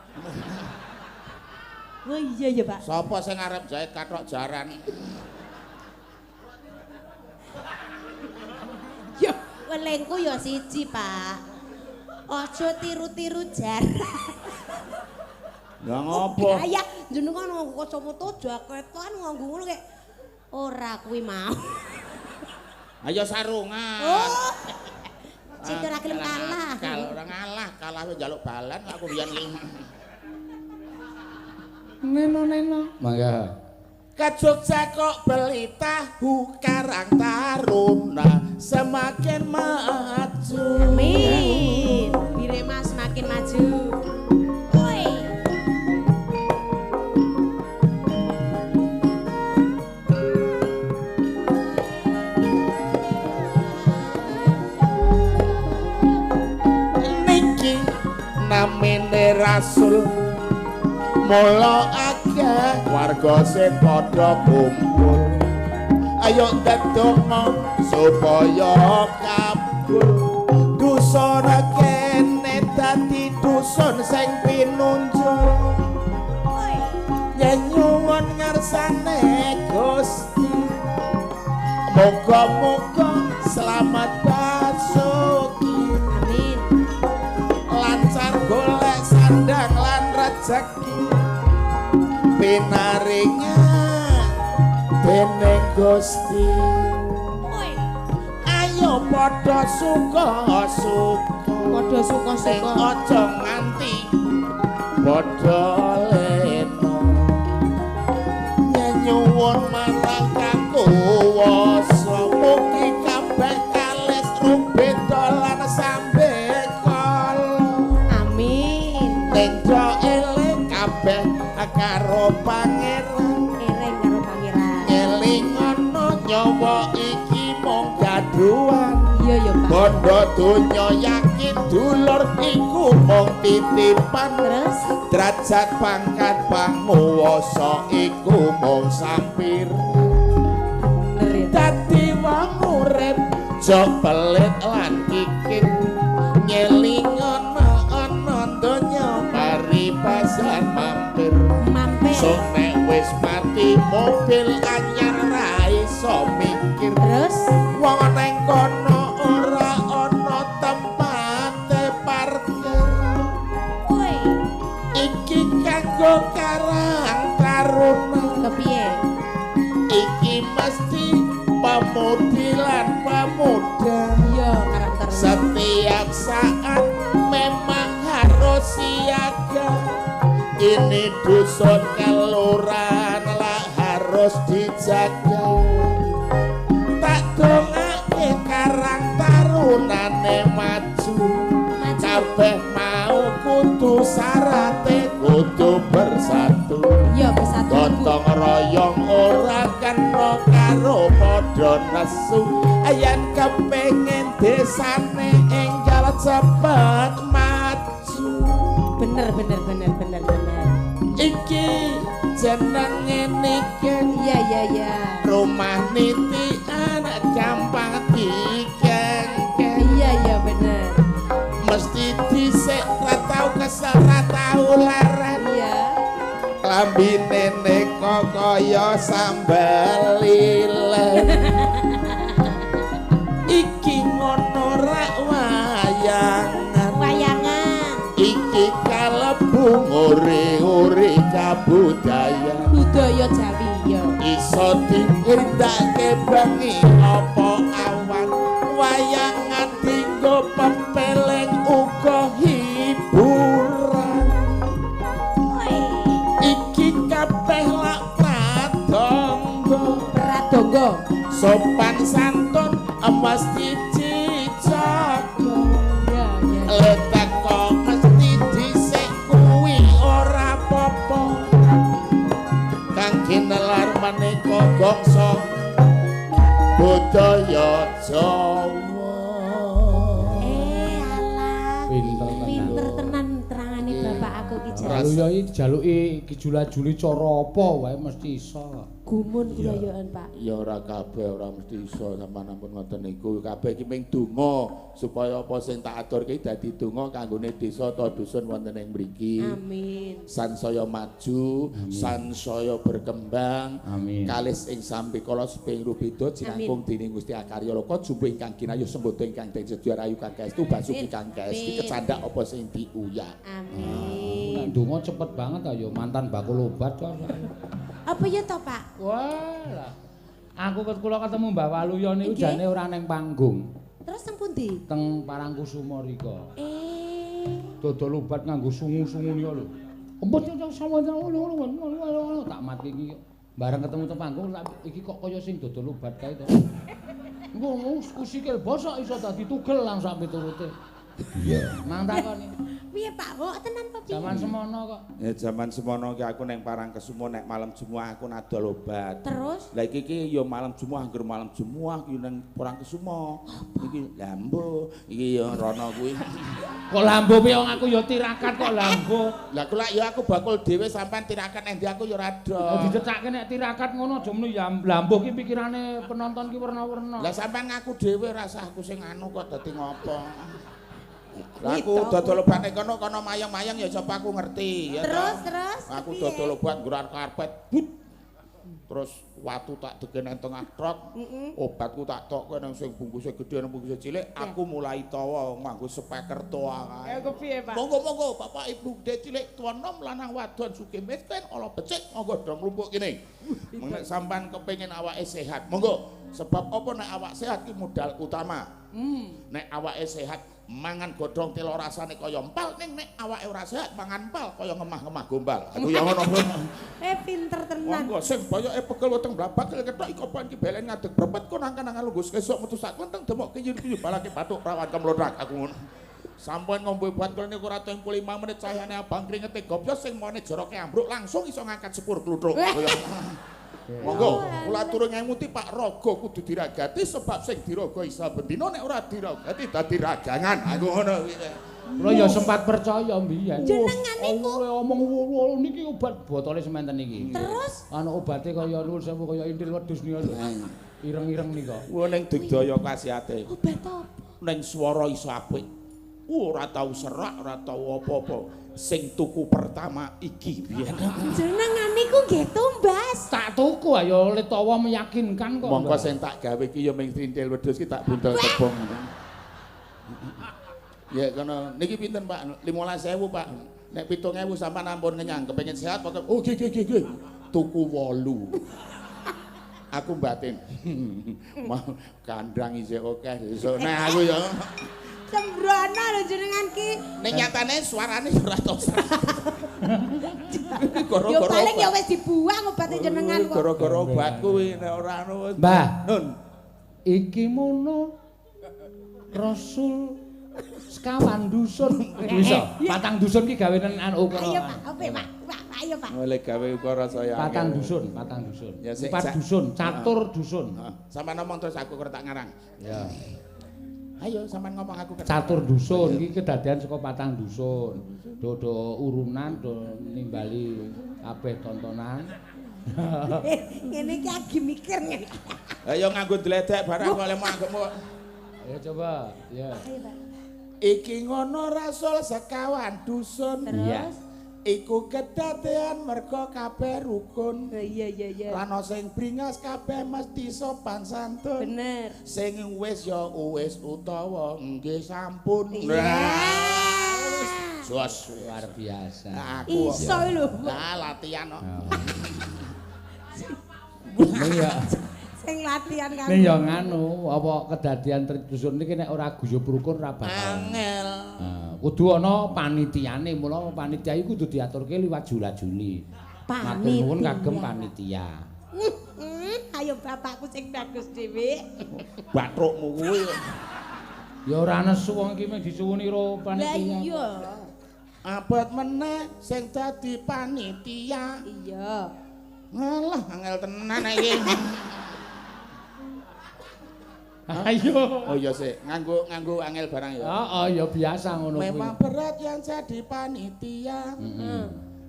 S4: Oh iya ya, Pak.
S3: Sapa sing arep jahit kathok jaran?
S4: Yo, welengku yo siji, Pak. Aja tiru-tiru jaran.
S3: Lah ngopo?
S4: Gaya jenengan nganggo kacamata jaketan nganggo ngono kek ora kuwi mau.
S3: Ayo sarungan.
S4: Oh. Cek ora gelem kalah.
S3: Kalau ora ngalah, kalah wis njaluk balan aku biyen iki.
S1: Neno. Mangga.
S3: Ke Jogja kok beli tahu Karang Taruna semakin maju.
S4: Amin. Birema semakin maju. Woi.
S3: Niki namine Rasul mula akeh warga sing padha kumpul. Ayo ndedonga supaya kabul. Dusun kene dadi dusun sing pinunjul.
S4: Woi.
S3: Nyuwun ngersane Gusti. Moga-moga selamat basuki.
S4: Amin.
S3: Lancar golek sandang lan rezeki. Pinaringan dening Gusti.
S4: Woi.
S3: Ayo padha suka-suka.
S4: Padha suka-suka.
S3: Sing aja nganti padha leno nyuwun marang Kang Kuwasa mugi kabeh kalis rubeda lan sambe kala
S4: Amin.
S3: Tendha eling kabeh karo pangeran
S4: Eling karo pangeran.
S3: eling ana nyawa iki mung gaduhan
S4: Iya ya, Pak.
S3: bondo donya yakin dulur iku mung titipan
S4: Terus
S3: derajat pangkat panguwasa iku mung sampir
S4: bener ya.
S3: dadi wong urip jok pelit lan kikir nyeling ana donya paribasan mampir
S4: Mampir.
S3: sok nek wis mati mobil anyar ra iso mikir
S4: Terus
S3: wong neng kono ora ana tempate parkir
S4: woi,
S3: iki kanggo karang taruna
S4: kepiye?
S3: iki mesti pemudi lan pemuda
S4: Iya, karakter.
S3: setiap saat memang harus siaga ini dusun kelurahan lah harus dijaga tak dongake karang tarunane maju kabeh mau kudu sarate kudu bersatu
S4: Iya, bersatu.
S3: gotong royong ora kena karo padha nesu ayan kepengin desane enggal cepet maju
S4: Bener.
S3: iki jenenge niken
S4: Iya.
S3: rumah niti anak gampang dikengken
S4: Iya, bener.
S3: mesti dhisik ra tau kesel ra tau leren
S4: Iya.
S3: lambine neko kaya sambal lilen iki ngono ra wayangan
S4: Wayangan.
S3: iki kalebu ngore-ore kabudayan
S4: Budaya Jawi ya.
S3: iso diindake bengi apa awan wayangan dinggo pepeleng uga hiburan
S4: Woi,
S3: iki kabeh lak pradonga
S4: Pradonga.
S3: sopan santun mesti dijaga
S4: Iya.
S3: letak kok mesti dhisik kuwi ora apa-apa kang ginelar maneka bangsa budaya Jawa
S4: Alah.
S1: Pinter tenan.
S4: Pinter tenan terangane bapak aku ki Jan.
S1: Lalu ya iki jaluki kijula-juli cara apa wae mesti iso.
S4: Gumun kula yoan, Pak.
S3: ya ora kabeh ora mesti iso sampeyan ampun ngoten niku kabeh iki ming donga supaya apa sing tak aturke dadi donga kanggone desa ta dusun wonten ing mriki
S4: Amin.
S3: sansaya maju sansaya berkembang
S1: Amin.
S3: kalis ing sampikala seping rubeda jinangkung dening Gusti Akarya Loka jumbo ingkang kinayu sembodo ingkang den sedya rayu kang kaestu basuki kang kaesti kecandak apa sing diuyak
S4: Amin.
S1: Nek donga cepet banget ayo mantan bakul obat kok.
S4: Apa ya to, Pak?
S1: Wah lah. Aku kula ketemu Mbak Waluya niku
S4: Nggih.
S1: jane ora neng panggung.
S4: Terus teng pundi?
S1: Teng Parangkusuma rika.
S4: Dodol
S1: Obat nganggo sungu-sungu niku lho. Empet sama tak mati iki. Bareng ketemu teng panggung iki kok kaya sing dodol obat kae to. Engko sikil bosok iso dadi tugel langsung piturute.
S2: Iya.
S1: Mang takoni.
S4: Piye, Pak? Kok tenan apa piye?
S1: Zaman semono kok.
S3: ya jaman semono ki aku neng Parangkesuma nek malam Jumat aku nadol obat
S4: Terus
S3: lah iki ya malam Jumat angger malam Jumat ki neng Parangkesuma iki lambo iki ya rono kuwi
S1: Kok lambo piye wong aku ya tirakat kok lambo.
S3: lah kula ya aku bakul dhewe sampean tirakat endi aku ya ora ado
S1: Dicecake nek tirakat ngono aja menu ya lambo ki pikirane penonton ki werna-werna.
S3: lah sampean ngaku dhewe rasah aku sing anu kok dadi ngopo lah aku dodol obat ning kono mayang-mayang ya sapa aku ngerti ya
S4: Terus,
S3: toh.
S4: terus,
S3: aku
S4: kepiye?
S3: dodol obat nggurar karpet but. Terus watu tak degen nang tengah truk obatku tak tokke nang sing bungkuse gedhe nang bungkuse cilik aku mulai tawa nganggo speaker toa kae
S4: kepiye, Pak?
S3: monggo Bapak Ibu gede cilik tuwa nom lanang wadon sugih miskin ala becik monggo dong lumpuk kene nek sampean kepengin awake sehat monggo sebab apa nek awak sehat ki modal utama Nek awake sehat mangan godhong telo rasane kaya empal, ning nek awake ora sehat mangan empal kaya ngemah-ngemah gombal. Aku ya ngono.
S4: Pinter tenan.
S3: Monggo sing boyoke pegel weteng blabak ketok iki apa iki belen ngadeg brepet kon angkan-angkan lungguh esuk metu sak klenteng demok kiyur-kiyur balake bathuk rawan kemlodhak aku ngono. Sampun ngombe obat kula niku ora 5 menit cahayane abang kringete goblos sing mone joroke ambruk langsung iso ngangkat sepur kluthuk. Monggo kula atur ngemuti Pak Raga kudu diragati sebab sing diraga isa bendina nek ora diragati dadi ragangan. Aku ngono kuwi.
S1: Kula ya sempat percaya mbiyen.
S4: Jenengan niku
S1: omong niki obat botole sementen iki.
S4: terus
S1: Ana obate kaya nuwun sewu kaya intil wedhus nika. Ireng-ireng nika.
S3: Kuwi ning digdaya khasiate.
S4: obat apa?
S3: Ning swara iso apik. Ora tau serak, ora tau apa-apa. Sing tuku pertama iki biyen.
S4: Jenengan niku nggih tumbas.
S1: Tak tuku ayo letawa meyakinkan kok.
S3: Mongko sing tak gawe iki ya ming trintil wedhus ki tak buntel tebong. Ya kono niki pinten Pak? 15.000 Pak. Nek 7.000 sampean ampun kenyang, kepengin sehat pokoke. Oh nggih. Tuku 8. Aku batin. Mau kandang isih akeh sesuk. Nah aku ya
S4: Sembrono lho jenengan ki.
S3: nek nyatane suarane ora tau serak.
S4: Yo paling ya wis dibuang obate jenengan kok.
S3: Gara-gara obat kuwi nek ora anu.
S1: Mbah,
S3: Nun.
S1: iki mono Rasul sekawan dusun. Bisa. Patang dusun ki gawenen anu ukara.
S4: Ayo Pak, oke Pak. Ayo Pak.
S3: Oleh gawe ukara saya.
S1: Patang dusun.
S3: Ya, sik,
S1: 4 dusun, catur dusun.
S3: Sampeyan ngomong terus aku kertak ngarang.
S1: Ya.
S3: Ayo sampeyan ngomong aku kertak.
S1: Catur dusun iki kedadian saka patang dusun. Do urunan do nimbali kabeh tontonan.
S4: Ngene iki lagi mikir ngene.
S3: Ayo nganggo dledek barang kok lemu anggemu.
S1: Ayo coba, ya.
S4: Ayo Pak.
S3: Iki ngono Rasul sekawan dusun.
S4: Terus
S3: Iku kedadean merga kabeh rukun.
S4: iya.
S3: Lan sing bringas kabeh mesti sopan santun.
S4: Bener.
S3: Sing wis ya wis utawa nggih sampun. Sos
S1: Luar biasa.
S3: aku
S4: Iso lho.
S3: nah latihan kok.
S1: Ning ya,
S4: Sing latihan kan.
S1: ning ya nganu, apa kedadian dusun iki nek ora guyub rukun ora bakal.
S3: Angel.
S1: Kudu ana panitiane, mula panitia iku kudu diaturke liwat jula-juli. Matur nuwun kagem panitia.
S4: Ayo bapakku sing bagus dhewe.
S3: Bathukmu kuwi.
S1: Ya ora nesu wong iki mung disuwuni ro
S4: Lah
S1: panitia.
S4: iya.
S3: Abot meneh sing dadi panitia.
S4: Iya.
S3: Ngalah angel tenan iki.
S1: Ayo.
S3: Oh iya sik, nganggo angel barang ya.
S1: Heeh, ya biasa ngono kuwi.
S3: Memang berat yang jadi panitia.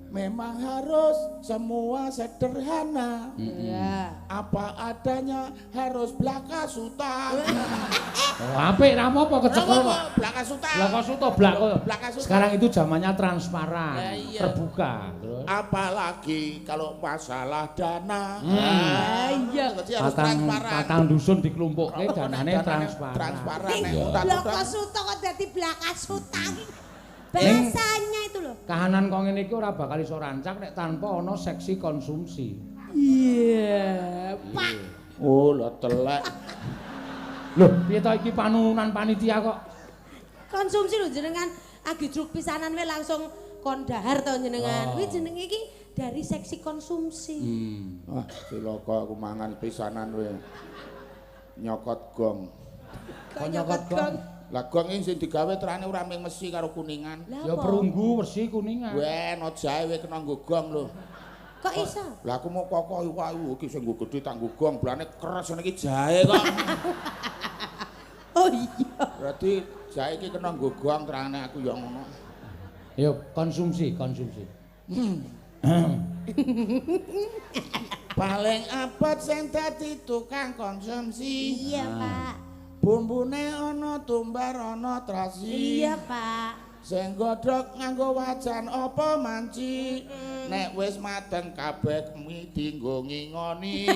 S3: Memang harus semua sederhana.
S4: Iya.
S3: Apa adanya harus blakasuta.
S1: Oh, apik ra apa kecekel kok.
S3: Blakasuta.
S1: Blakasuta.
S3: Blakasuta.
S1: Sekarang itu zamannya transparan,
S3: Ya, iya.
S1: terbuka. Terus
S3: Apalagi kalau masalah dana.
S4: Iya.
S3: Jadi harus transparan.
S1: patang dusun dikelumpukke danane
S3: Danane
S1: transparan.
S3: Transparan. nek
S1: Iya.
S3: utat-utat.
S4: Blakasuta kok dadi blakasuta iki. Bahasanya itu loh.
S1: Kahanan kok ngene iki ora bakal iso rancak nek tanpa ana seksi konsumsi.
S4: Iya, Pak.
S3: Oh, lho telek.
S1: Loh, piye to iki panunan panitia kok?
S4: Konsumsi lho jenengan agidruk pisanan we langsung kondahar to jenengan. Kuwi jenenge iki dari seksi konsumsi.
S3: Wah, cilaka aku mangan pisanan kowe. Nyokot gong.
S4: Kok nyokot gong.
S3: Lah gong iki sing digawe terane ora ming mesi karo kuningan.
S4: Lah
S1: Ya
S4: apa?
S1: perunggu wersi kuningan.
S3: Weh, no jae kowe kena nggo gong lho.
S4: Kok iso?
S3: Lah aku mau kokoh wayu iki sing nggo gedhe tak nggo gong, blane keres ngene iki jae kok.
S4: Oh iya.
S3: Berarti jae iki kena nggo gong terane aku ya ngono.
S1: Ya konsumsi.
S3: Paling abot sing dadi tukang konsumsi.
S4: Iya, Pak.
S3: Bumbune ana tumbar ana trasi.
S4: Iya, Pak.
S3: Sing godhog nganggo wajan apa manci. Nek wis mateng kabeh mi dienggo ngingoni.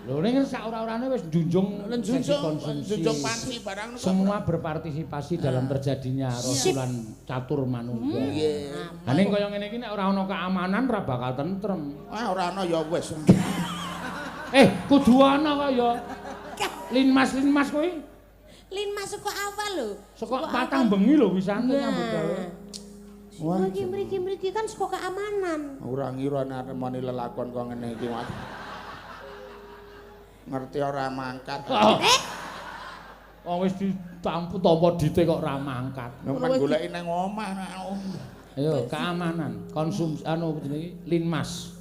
S1: Lho ning sak ora-orane wis njunjung seksi konsumsi.
S3: Junjung panci barang niku.
S1: Semua berpartisipasi dalam terjadinya rasulan catur manunggal.
S3: Nggih.
S1: Lah ning kaya ngene iki nek ora ana keamanan ora bakal tentrem.
S3: Ah ora ana ya wis.
S1: Kudu ana kok ya. Linmas kuwi.
S4: Linmas saka awal lho.
S1: Saka patang bengi lho wisane nyambut gawe.
S4: Wah, mriki kan saka keamanan.
S3: Ora ngira nek mani lelakon kok ngene iki, Mas. Ngerti ora mangkat.
S1: Wong wis ditamput apa dite kok ora mangkat.
S3: Nyempen goleki nang omah.
S1: Ayo keamanan, konsumsi jenenge Linmas.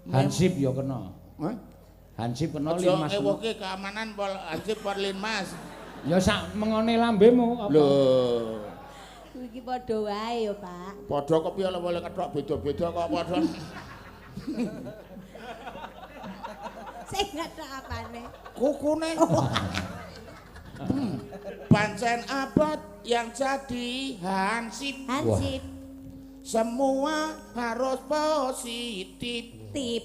S1: Hansip ya kena.
S3: Hah?
S1: Hansip kena
S3: Aja
S1: Linmas.
S3: ngewoke keamanan pol Hansip pol Linmas.
S1: Ya sak mengone lambemu apa?
S3: Lho,
S4: Iki padha wae ya, Pak.
S3: padha kok piye oleh kethok beda-beda kok padha.
S4: Sing ngethok apane?
S3: Kukune. Pancen abad yang jadi Hansip.
S4: Hansip.
S3: Semua harus positif.
S4: Tip.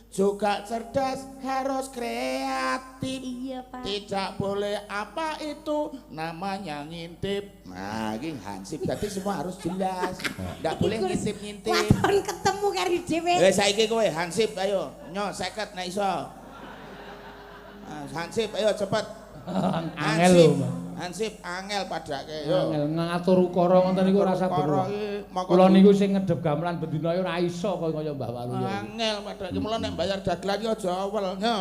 S3: Juga cerdas, harus kreatif.
S4: Iya, Pak.
S3: Tidak boleh apa itu namanya ngintip. Nah, ini Hansip berarti semua harus jelas. Tidak boleh ngintip-ngintip.
S4: Waton ketemu karo dhewe.
S3: Saiki kowe Hansip ayo, nyo 50 nek iso. Hansip ayo cepet.
S1: Angel lho.
S3: Hansip angel padake yo.
S1: Angel ngatur ukara ngoten niku ora sabar. Kula niku sing ngedhep gamelan bendina ora iso kaya Mbah Waluyo.
S3: Angel padake mula nek bayar dagelan yo aja awel. Nyo.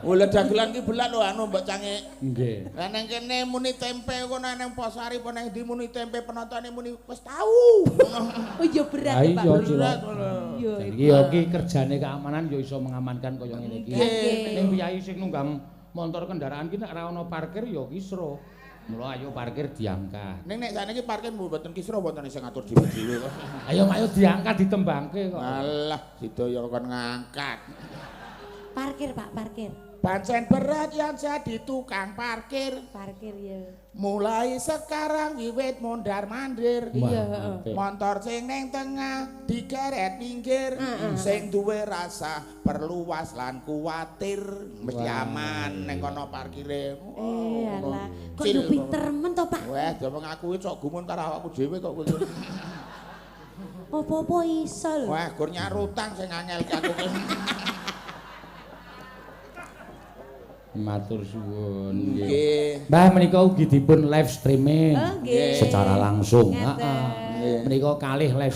S3: Oleh dagelan ki belat lho anu mbok cange.
S1: Nggih.
S3: Lah nang kene muni tempe kono nang Posari apa nang ndi muni tempe penontone muni wis tau.
S4: Oh iya berat
S1: Iya,
S4: Pak.
S1: Cila.
S4: Iya.
S1: Iki ya iki kerjane keamanan ya iso mengamankan kaya ngene iki. Ning piyai sing nunggang motor kendaraan ki nek ora ana parkir ya kisro. Mula ayo parkir diangkat.
S3: Ning nek sakniki parkir mboten kisra wonten sing ngatur dhewe-dhewe kok.
S1: Ayo diangkat ditembangke kok.
S3: Alah, sidaya kon ngangkat.
S4: Parkir Pak, parkir.
S3: Pancen berat yang jadi tukang parkir.
S4: Parkir ya.
S3: Mulai sekarang wiwit mondar-mandir.
S4: Iya,
S1: heeh.
S3: Motor sing ning tengah digeret pinggir. Sing duwe rasa perluas lan kuwatir mesti aman ning kono parkire.
S4: Alah, kok
S3: Cil.
S4: yo pinter men to Pak.
S3: Wah, jaba ngakuwi sok gumun karo awakku dhewe kok kowe.
S4: Apa-apa iso lho.
S3: Wah, gur nyarutang sing angel ki aku.
S1: Matur suwun nggih.
S3: Nggih.
S1: Mbah menika ugi dipun live streaming
S4: nggih.
S1: secara langsung.
S4: Ngeten.
S1: Menika kalih live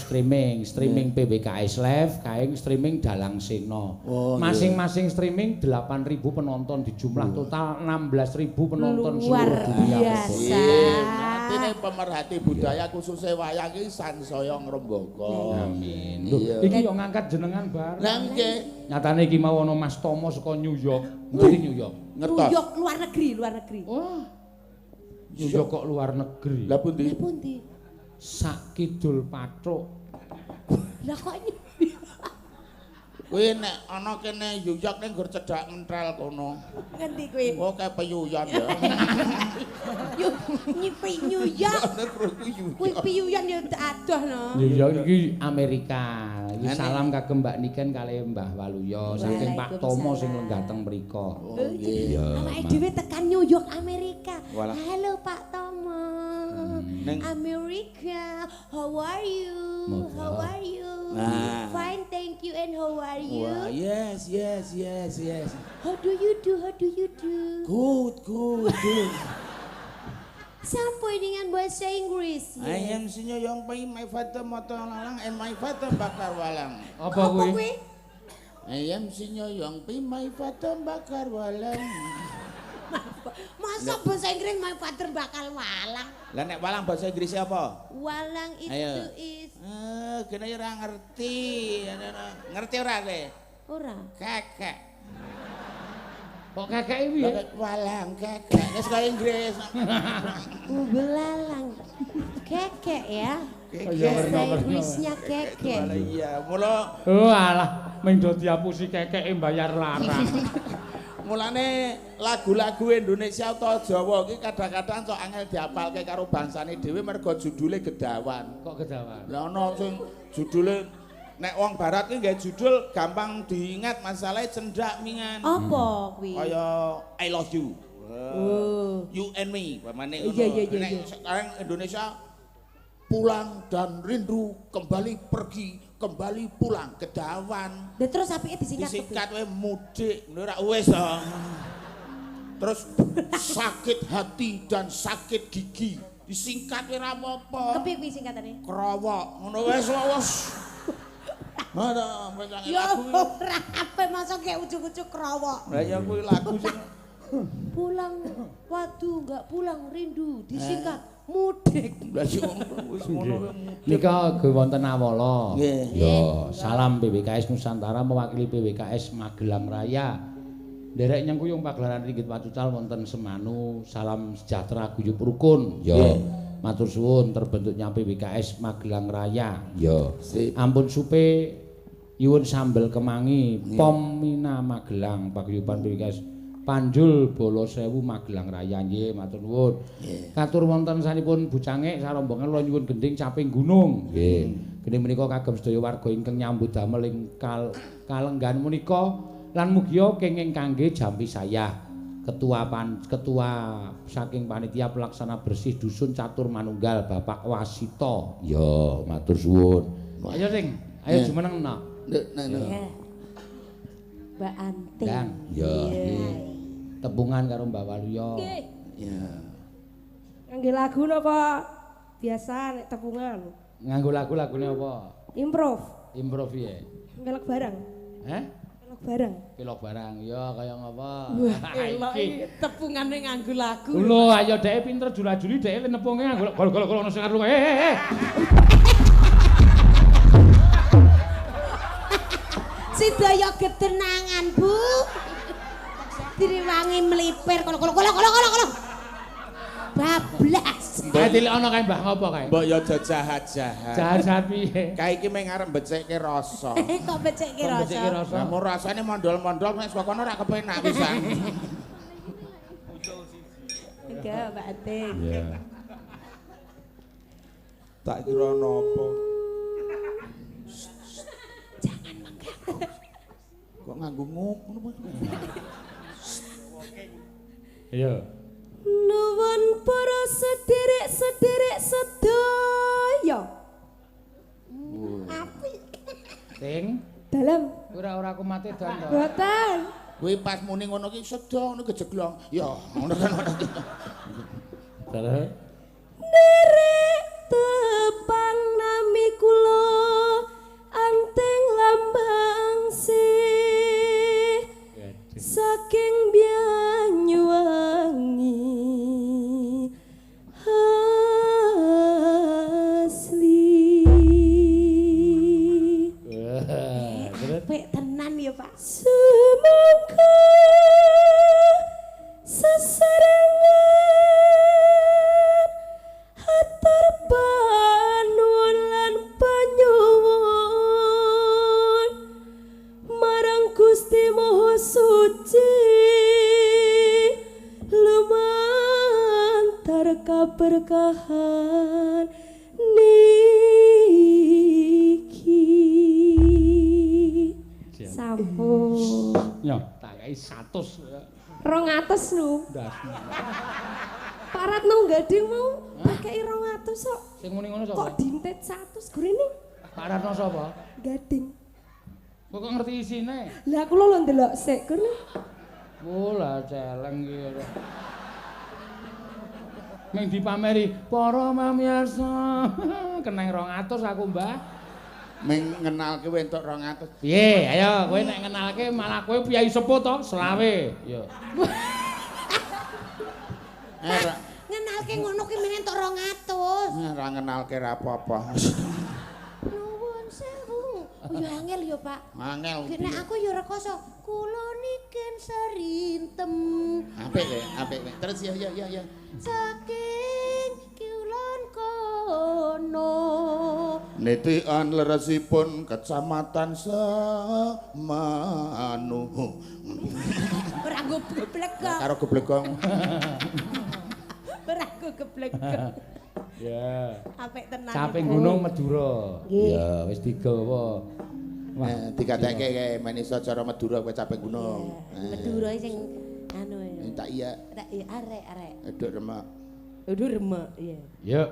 S1: streaming PBKS Live, kaing streaming Dalang Sena. Masing-masing streaming 8.000 penonton di jumlah total 16.000 penonton
S4: Luar
S1: seluruh dunia.
S4: biasa.
S3: Artine pemerhati budaya khususnya wayang iki sansaya ngrembaka.
S1: Amin. Lho, iki yo ngangkat jenengan bareng.
S3: Lah nggih,
S1: Nyatane iki mau ana Mas Tomo saka New York. Ngerti New York?
S3: ngertos.
S4: Tuyok luar negeri.
S1: Wah. New York kok luar negeri.
S3: Lah pundi?
S4: Pundi?
S1: Sak kidul patruk.
S4: Lah kok ini?
S3: Kuwi nek ana kene Yuyok ning gur cedhak mentrel kono.
S4: Ngendi kuwi?
S3: Oh kae peyuyan ya.
S4: Yo nyipi nyuyok. Kuwi piyuyan yo adoh no.
S1: New York iki Amerika. Iki salam kagem Mbak Niken kalih Mbah Waluyo saking Pak Tomo sing lenggah teng mrika.
S3: Oh nggih.
S4: Awake dhewe tekan New York Amerika.
S3: Walah.
S4: Halo Pak Tomo. Amerika, how are you? How are you?
S3: Nah.
S4: Fine, thank you. And how are you?
S3: Wah, yes.
S4: How do you do?
S3: Good.
S4: Sampai dengan bahasa Inggris.
S3: I am Sinyo Yong Pai, my father motong lalang and my father bakar walang.
S1: Apa kuwi?
S3: I am Sinyo Yong Pai, my father bakar walang.
S4: Masa bahasa Inggris my father bakal walang?
S3: Lah nek walang bahasa Inggrisnya apa?
S4: Walang itu
S3: Ayo.
S4: is
S3: Kena ora ngerti. Ngerti ora kowe?
S4: ora.
S3: Kakek.
S1: Kok kakek iki ya?
S3: Walang kakek. Wis kaya Inggris.
S4: Belalang. Kekek ya.
S1: Kaya
S4: Bahasa Inggrisnya kekek.
S3: Iya, mula
S1: Oh alah, ming do diapusi kekeke mbayar larang.
S3: mulane lagu-lagu Indonesia utawa Jawa iki kadang-kadang sok angel diapalke karo bangsane dhewe mergo judule Gedawan.
S1: Kok kedawan?
S3: Lah ana sing judule nek wong barat ki nggih judul gampang diingat masalahe cendak mingan.
S4: Apa kuwi?
S3: Kaya I love you.
S4: Oh.
S3: You and me, pamane ngono.
S4: Iya.
S3: Nek sekarang Indonesia pulang dan rindu kembali pergi kembali pulang ke Dawan.
S4: Lah terus apike disingkat.
S3: Disingkat wae mudik, ora wis to. Terus sakit hati dan sakit gigi. Disingkat wae ora apa-apa.
S4: Kepiye kuwi singkatane?
S3: Krowok. Ngono wis wis. Mana pegang
S4: Ya
S3: lagu.
S4: ora apa masa kayak ujug-ujug krowok.
S3: Lah ya kuwi lagu sing
S4: Pulang waduh enggak pulang rindu disingkat mudik.
S3: lah yo wis ngono.
S1: Nika ge wonten awala.
S3: Nggih.
S1: Ya, salam PWKS Nusantara mewakili PWKS Magelang Raya. Nderek nyengkuyung pagelaran Ringgit Pacucal wonten Semanu, salam sejahtera guyub rukun. Ya. Matur suwun terbentuknya PWKS Magelang Raya.
S2: Ya.
S1: Ampun supe nyuwun sambel kemangi Pom Mina Magelang paguyuban PWKS Panjul Bolo Sewu Magelang Raya nggih matur nuwun. Katur wonten sanipun Bucangek sarombongan kula nyuwun gending caping gunung. Nggih. Gending menika kagem sedaya warga ingkang nyambut damel ing kalenggan menika lan mugia kenging kangge jampi saya. Ketua saking panitia pelaksana bersih dusun Catur Manunggal Bapak Wasito.
S2: Ya, matur suwun.
S1: Ayo sing, ayo jumeneng nok.
S4: Ya. Mbak Ante.
S1: Dan
S2: Ya.
S1: tebungan karo Mbak Waluyo.
S4: Nggih.
S3: Ya.
S5: Ngangge lagu napa? Biasa nek tepungan.
S1: Nganggo lagu-lagune apa?
S5: Improv.
S1: Improv ya.
S5: Melok barang.
S1: Heh?
S5: Melok barang.
S1: Pilok barang. Ya kaya ngapa?
S4: Elok iki tepungane nganggo lagu.
S1: Lho, ayo dhek pinter jula-juli dhek nepunge nganggo gol-gol ono sing karo.
S4: Sidaya getenangan, Bu. Diriwangi mlipir kolo. Bablas.
S1: Kae dilek ana kae Mbah ngopo kae?
S3: Mbok ya jahat-jahat.
S1: Jahat piye?
S3: Kae iki mung arep mbecekke rasa.
S4: Kok beceke
S1: Beceki
S4: rasa.
S1: rasa.
S3: Lah mau rasane mondol-mondol nek saka kono ora kepenak pisan.
S4: Enggak, Mbak Ante.
S1: Iya.
S3: Tak kira napa.
S4: Jangan mengganggu.
S3: Kok nganggo ngono.
S1: Iya.
S5: Nuwun para sederek-sederek sedaya.
S4: Apik.
S1: Ting,
S5: Dalam
S1: ora kumate dan to.
S5: boten.
S3: Kuwi pas muni ngono ki sedo ngono gejeglong. Ya, ngono kan ora.
S1: Terus
S5: Derek tepang nami kula anteng lambang saking Banyuwangi asli.
S4: Apik tenan ya, Pak.
S5: Semoga sesarengan hatur panuwun lan panyuwun marang Gusti Maha Suci lumantar kaberkahan niki. Sampun.
S1: yo tak kei 100 ya.
S5: 200 nu.
S1: Ndas.
S5: Pak Ratno Gading mau pakai 200 kok.
S1: Sing muni ngono
S5: Kok
S1: sapa?
S5: dintet 100 gurine
S1: Pak Ratno sapa?
S5: Gading.
S1: Kok ngerti isine?
S5: Lah kula lho ndelok sik gurine.
S1: Lah celeng iki. Ming dipameri para pamirsa. Keneng 200 aku, Mbah.
S3: Ming ngenalke kowe entuk 200.
S1: Piye? Ayo kowe nek ngenalke malah kowe piyai sepuh to, selawe. Yo.
S3: Ora
S4: Ngenalke ngono ki mung entuk 200.
S3: ora ngenalke ra apa-apa.
S4: Nuwun sewu. Ya angel ya, Pak.
S3: Angel.
S4: Nek aku ya rekoso, kula niken serintem.
S3: Apik kowe. Terus ya.
S4: Saking kiulon kono.
S3: Nitian leresipun Kecamatan Semanu.
S4: Ora nggo geblek kok.
S3: Karo geblegong.
S4: Ora nggo geblek.
S1: Ya.
S4: Apik tenan.
S1: Caping Gunung Madura.
S5: Nggih.
S1: Ya wis digawa.
S3: Dikatakke kae menisa cara Madura kowe capek gunung.
S4: Madura sing anu ya.
S3: Tak iya.
S4: Tak iya arek.
S3: Eduk remak.
S5: Aduh remek iya.
S1: Yuk.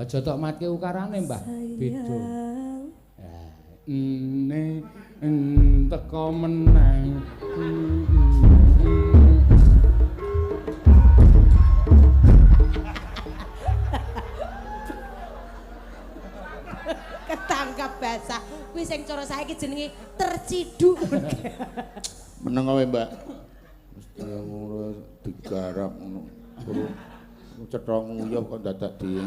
S1: Aja tok matke ukarane, Mbah. Beda. Ne teko menang.
S4: Ketangkap basah. Kuwi sing cara saiki jenenge terciduk.
S3: Meneng kowe, Mbak. Mesti ngono digarap ngono. Cetha nguyuh kok dadak di.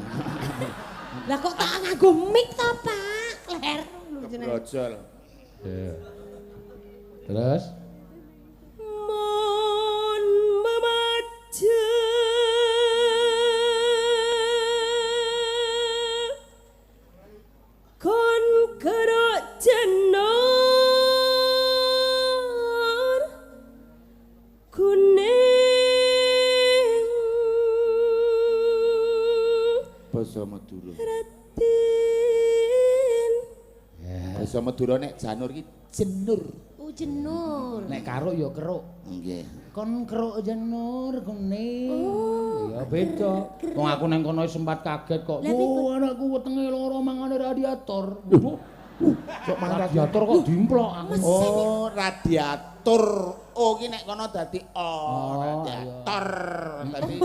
S4: Lah kok tak nganggo mic to, Pak? Ler jenenge.
S3: Brojol.
S1: Ya. Terus
S5: Mon memaja kon kerok jenor kuning
S3: Basa Madura.
S5: ratin
S3: Basa Madura nek janur iki jenur.
S4: Jenur.
S1: nek karo ya keruk.
S3: Nggih.
S1: Kon keruk jenur kuning. Ya beda. Wong aku nang kono sempat kaget kok. Oh, anakku wetenge lara mangane radiator. Kok mangan radiator kok dimplok aku.
S3: Oh, radiator. Oh, iki nek kono dadi radiator. Dadi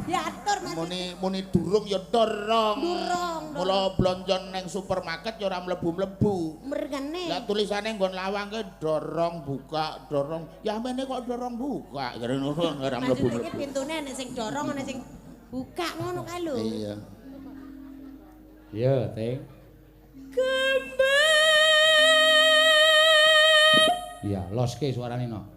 S4: Radiator Mas.
S3: muni durung ya dorong.
S4: Durung.
S3: Mula blonjon ning supermarket ya ora mlebu-mlebu.
S4: Mergane.
S3: Lah tulisane nggon lawangke dorong buka, dorong. Ya mene kok dorong buka. Kira ngono ora
S4: Maksudnya
S3: mlebu-mlebu.
S4: pintune ana sing dorong ana sing buka ngono kae lho.
S3: Iya.
S1: Ya, Teng. Iya, loske suarane no.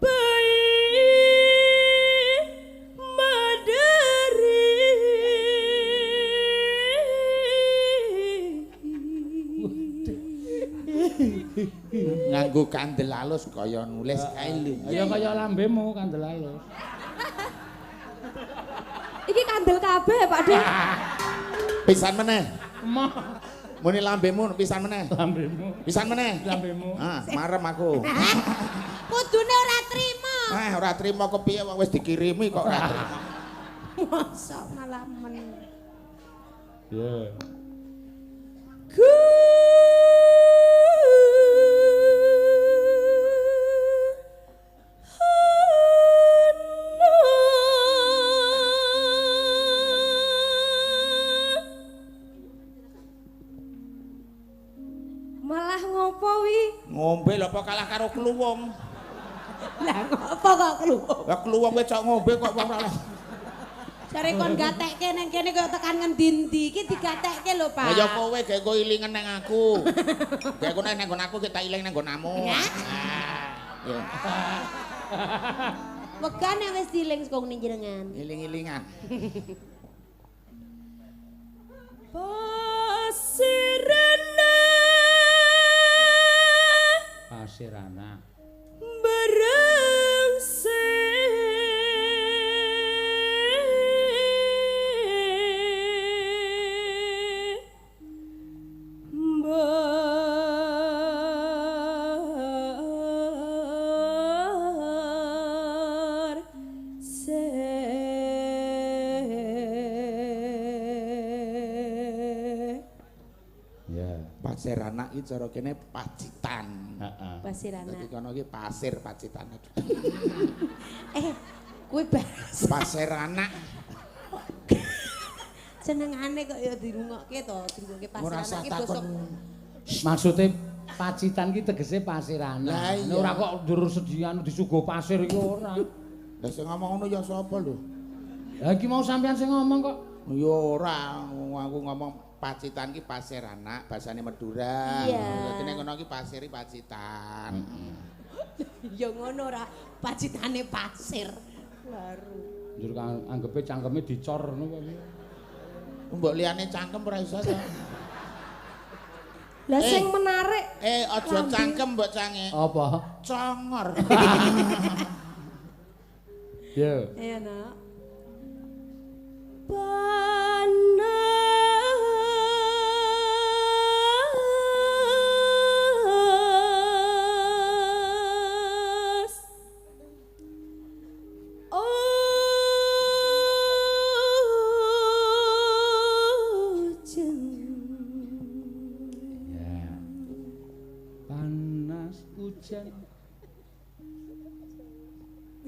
S3: Nganggo kandel alus kaya nulis kae lho.
S1: Ya kaya lambemu kandel alus.
S5: Iki kandel kabeh Pak De.
S3: Pisan meneh.
S1: Emoh
S3: Muni lambemu pisan meneh.
S1: lambemu.
S3: Pisan meneh.
S1: Lambemu.
S3: Ah, marem aku.
S4: Kudune ora trima.
S3: Ora trima kepiye wong wis dikirimi kok ora trima.
S4: Masa malah men.
S1: Ya.
S5: Malah ngopo wi?
S3: Ngombe lho apa kalah karo kluwung.
S4: Lah ngopo kok kluwung?
S3: Lah kluwung wis cok ngombe kok wong ora.
S4: Cari kon gatekke nang kene kok tekan ngendi-endi iki digatekke lho, Pak.
S3: Lah ya kowe gek go ilingen nang aku. Gek kono nang nggon aku kita iling nang nggonmu. Ya.
S4: Wegane wis diling saka ning jenengan.
S3: Iling-ilingan.
S5: Pasirana
S1: Pasirana.
S3: Pasir anak iki cara kene pacitan.
S1: Heeh.
S4: Pasirana.
S3: Dadi kono iki pasir pacitan.
S4: Kuwi bahasa
S3: Pasir anak.
S4: senengane kok ya dirungokke to, dirungokke
S3: Ora
S4: pasirana
S3: usah
S4: iki
S3: takon.
S4: bosok.
S1: Maksudnya pacitan ki tegese pasirana.
S3: Lah iya.
S1: Ora kok ndur sedian disuguh pasir iki ora.
S3: Lah sing ngomong ngono ya sapa lho?
S1: Lah iki mau sampean sing ngomong kok.
S3: Ya ora, aku ngomong pacitan ki pasir anak, basane Madura.
S4: Iya.
S3: Dadi nek ngono ki pasir pacitan.
S4: Ya ngono ora pacitane pasir. Baru.
S1: Njur anggepe cangkeme dicor ngono kok.
S3: Mbok liyane cangkem ora iso to.
S5: Lah sing menarik.
S3: Aja cangkem mbok cange.
S1: Apa?
S3: Congor.
S1: Yo.
S5: Ayo nak. Panas hujan.
S1: Ya. Panas hujan.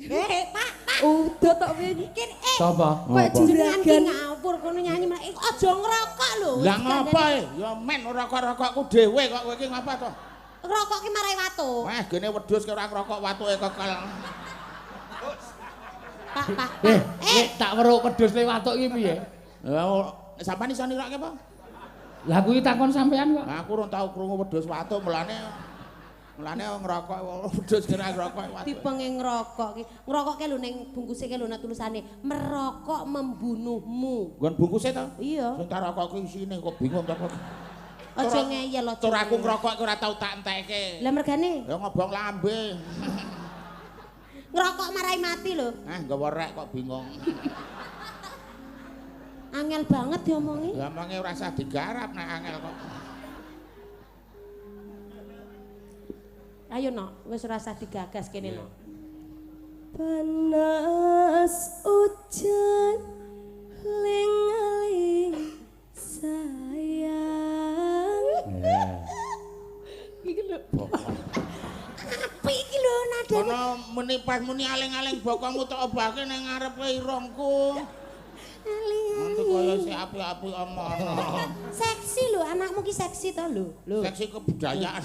S4: Pak.
S5: Udah tak wingi.
S1: Sapa?
S5: Pak
S4: Juragan
S5: juragan.
S4: ngapur kono nyanyi mlek. Aja ngerokok lho.
S3: Lah ngapa ya men ora rokokku dhewe kok kowe iki ngapa to?
S4: Ngerokok ki marai watu.
S3: Wah gene wedhus ki ora ngrokok watuke kekel.
S4: Pak.
S1: Tak weruh wedhus le watuk iki piye?
S3: Lah sampean iso nirokke apa?
S1: Lah kuwi takon sampean kok.
S3: Aku ora tau krungu wedhus watuk mulane ngerokok wedhus kira ngerokok watuk.
S4: Dipenge ngerokok ki. Ngerokokke lho ning bungkuse ki lho ana tulisane merokok membunuhmu.
S3: Nggon bungkuse to?
S4: Iya.
S3: Sing tak rokok ki isine kok bingung to.
S4: Aja ngeyel aja.
S3: Tur aku ngerokok ki ora tau tak entekke.
S4: Lah mergane
S3: Ya ngobong lambe.
S4: ngerokok marai mati lho.
S3: Nggawa rek kok bingung.
S4: Angel banget diomongi.
S3: Ya mange ora usah digarap nek angel kok.
S4: Ayo no, wis ora usah digagas kene no.
S5: Panas hujan ling-ling sayang.
S4: Iki lho. Apik iki lho nadane.
S3: Kono muni pas muni aling-aling bokongmu tak obahke ning ngarepe irungku. Nanti kaya si api-api omono.
S4: Seksi lho, anakmu ki seksi to lho. Lho.
S3: Seksi kebudayaan.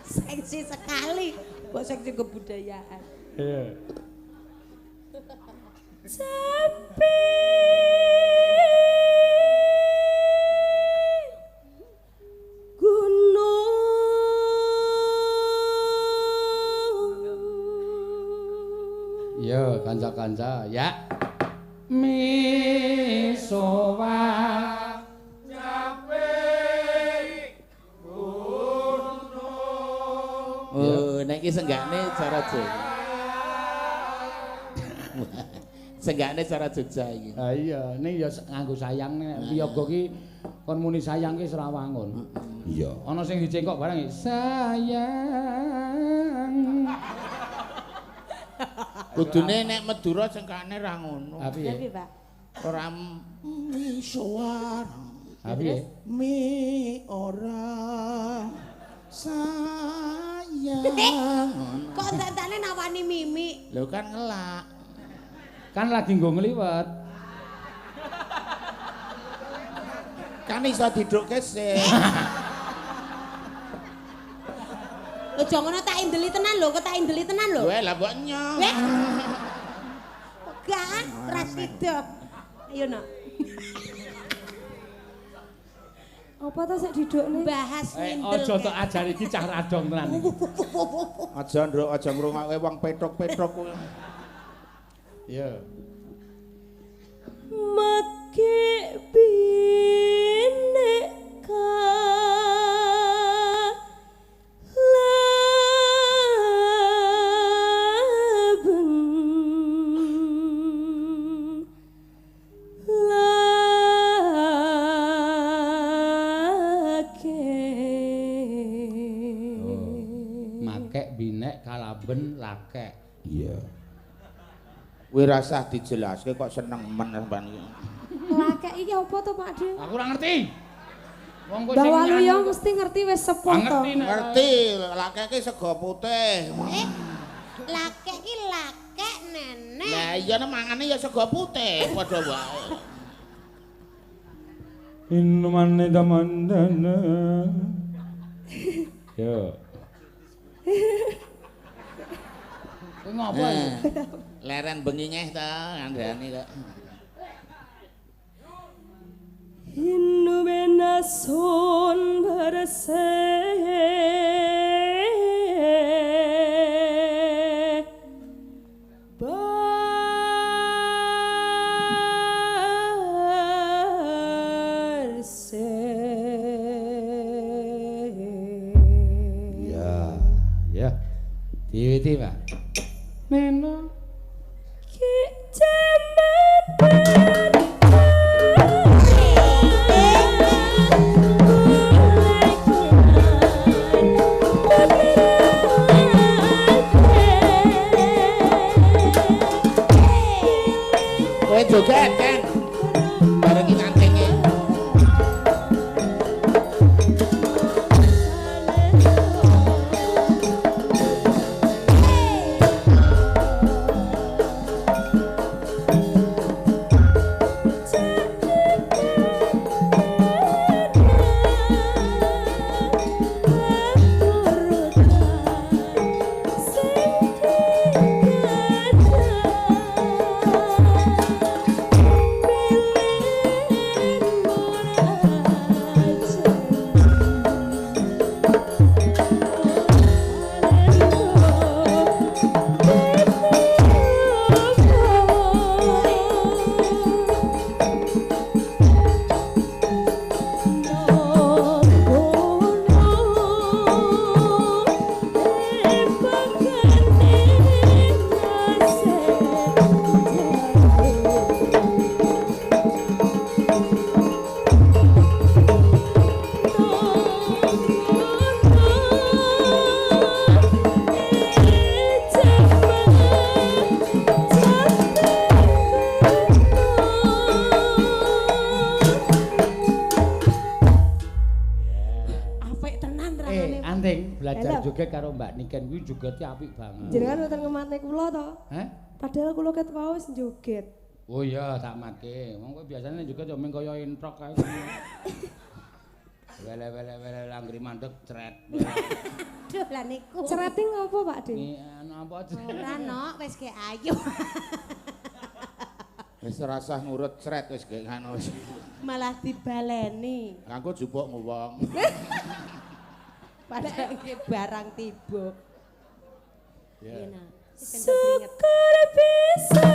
S4: Seksi sekali. Kok seksi kebudayaan.
S1: Iya.
S5: Sepi gunung.
S1: Yo kanca-kanca ya. Misowa
S3: Oh, nek iki senggakne cara Jogja. Senggakne cara Jogja iki.
S1: Ha iya, ning ya nganggo sayang nek piyaga ki kon muni sayang ki serawangun.
S3: Iya.
S1: Ana sing dicengkok barang iki sayang.
S3: Kudune nek Madura sengkane ra ngono.
S1: Ha
S4: Ya
S1: piye?
S4: piye, Pak?
S3: Ora misuwar.
S1: Ha piye?
S3: Mi ora sayang.
S4: Kok dadane nawani Mimi?
S3: Lho kan ngelak.
S1: Kan lagi nggo ngliwet.
S3: Kan iso didukke sih.
S4: Aja ngono tak indeli tenan lho, kok tak indeli tenan lho.
S3: Kowe lah mbok nyong.
S4: Weh. Enggak, ora sida. Ayo no.
S5: Apa ta sik didukne?
S4: Bahas ngindel.
S1: Aja tok ajari iki cah radong tenan iki.
S3: Aja nduk aja ngrungokke wong petruk-petruk kuwi.
S1: Iya.
S5: Maki bineka
S1: binek kalaben lakek.
S3: Iya. Kowe rasah dijelaske kok seneng men sampean iki.
S5: Lakek iki apa to, Pak De?
S1: Aku ora ngerti. Wong kowe
S5: Mbak
S1: sing
S5: Waluyo
S1: nyanyi-
S5: mesti ngerti wis sepuh to.
S1: Ngerti nek.
S3: Ngerti, lakek iki sego putih.
S4: Lakek ki lakek nenek.
S3: Lah iya mangane ya sego putih padha wae.
S1: Inumane damandana. Yo. Kowe ngopo iki?
S3: Leren bengi ngeh ta kandhane kok.
S5: Hinnu bena son barse
S1: Wiwiti, Pak. Neno
S5: ki jaman
S3: Kowe joget, Ken. Bareng iki kantinge.
S1: Belajar joget karo Mbak Niken kuwi jogete apik banget.
S5: Jenengan mboten ngematne kula to?
S1: Hah?
S5: Padahal kula ket wau wis joget.
S1: Oh iya, tak matke. Wong kowe biasane joget yo mung kaya introk kae. Wele langgri mandeg cret.
S4: Duh lah niku.
S5: Cerete ngopo Pak De?
S1: Napa?
S4: Ora no, wis ge ayu.
S3: Wis rasah ngurut cret wis ge ngono wis.
S4: Malah dibaleni.
S3: Kanggo jupuk wong.
S4: Padahal iki barang tiba.
S3: Ya.
S5: Syukur bisa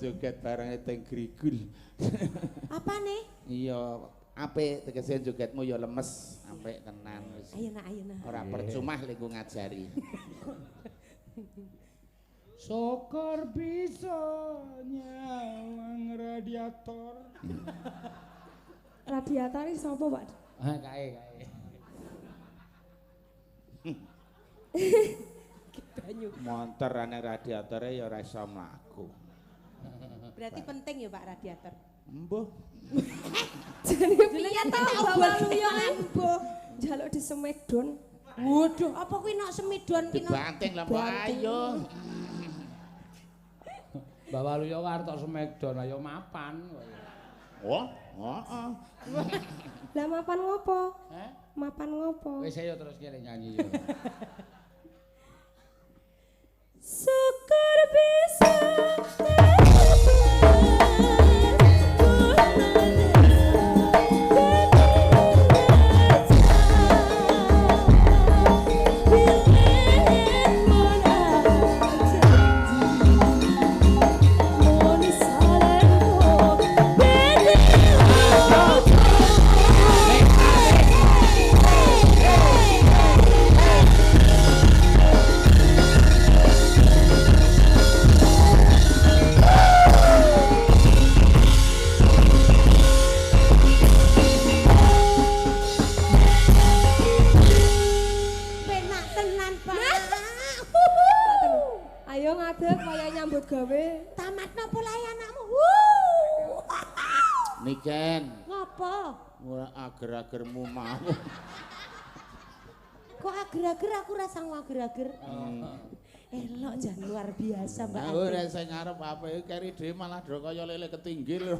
S3: Joget bareng teng grigul.
S4: Apane?
S3: Iya, apik tegese jogetmu ya lemes, apik tenan wis.
S4: Ayeuna.
S3: Ora percuma lek ngajari.
S1: Syukur bisa nyawang radiator.
S5: Radiator iki sapa, Pak?
S1: Kae.
S3: Montor ane radiatore ya ora iso mlaku.
S4: Berarti penting ya Pak radiator.
S3: Mbuh.
S5: Jenenge to bawa luyo
S4: Mbuh.
S5: njaluk di Smackdown.
S4: Waduh, apa kuwi nok semidon ki nok?
S3: Dibanting lah Mbak ayo.
S1: Mbak Walu yo arep Smackdown ayo mapan.
S3: Oh, heeh.
S5: Lah mapan ngopo?
S1: Heh?
S5: Mapan ngopo?
S1: Wis ayo terus kene nyanyi yo.
S5: Syukur bisa ayo ngadeg kaya nyambut gawe.
S4: Tamatno pulai anakmu.
S3: Niken,
S4: Ngopo?
S3: ora ager-agermu mau.
S4: Kok ager-ager aku rasa ager-ager. Elok jan luar biasa Mbak.
S3: Aku nek sing ngarep apa keri dhewe malah do kaya lele ketinggil.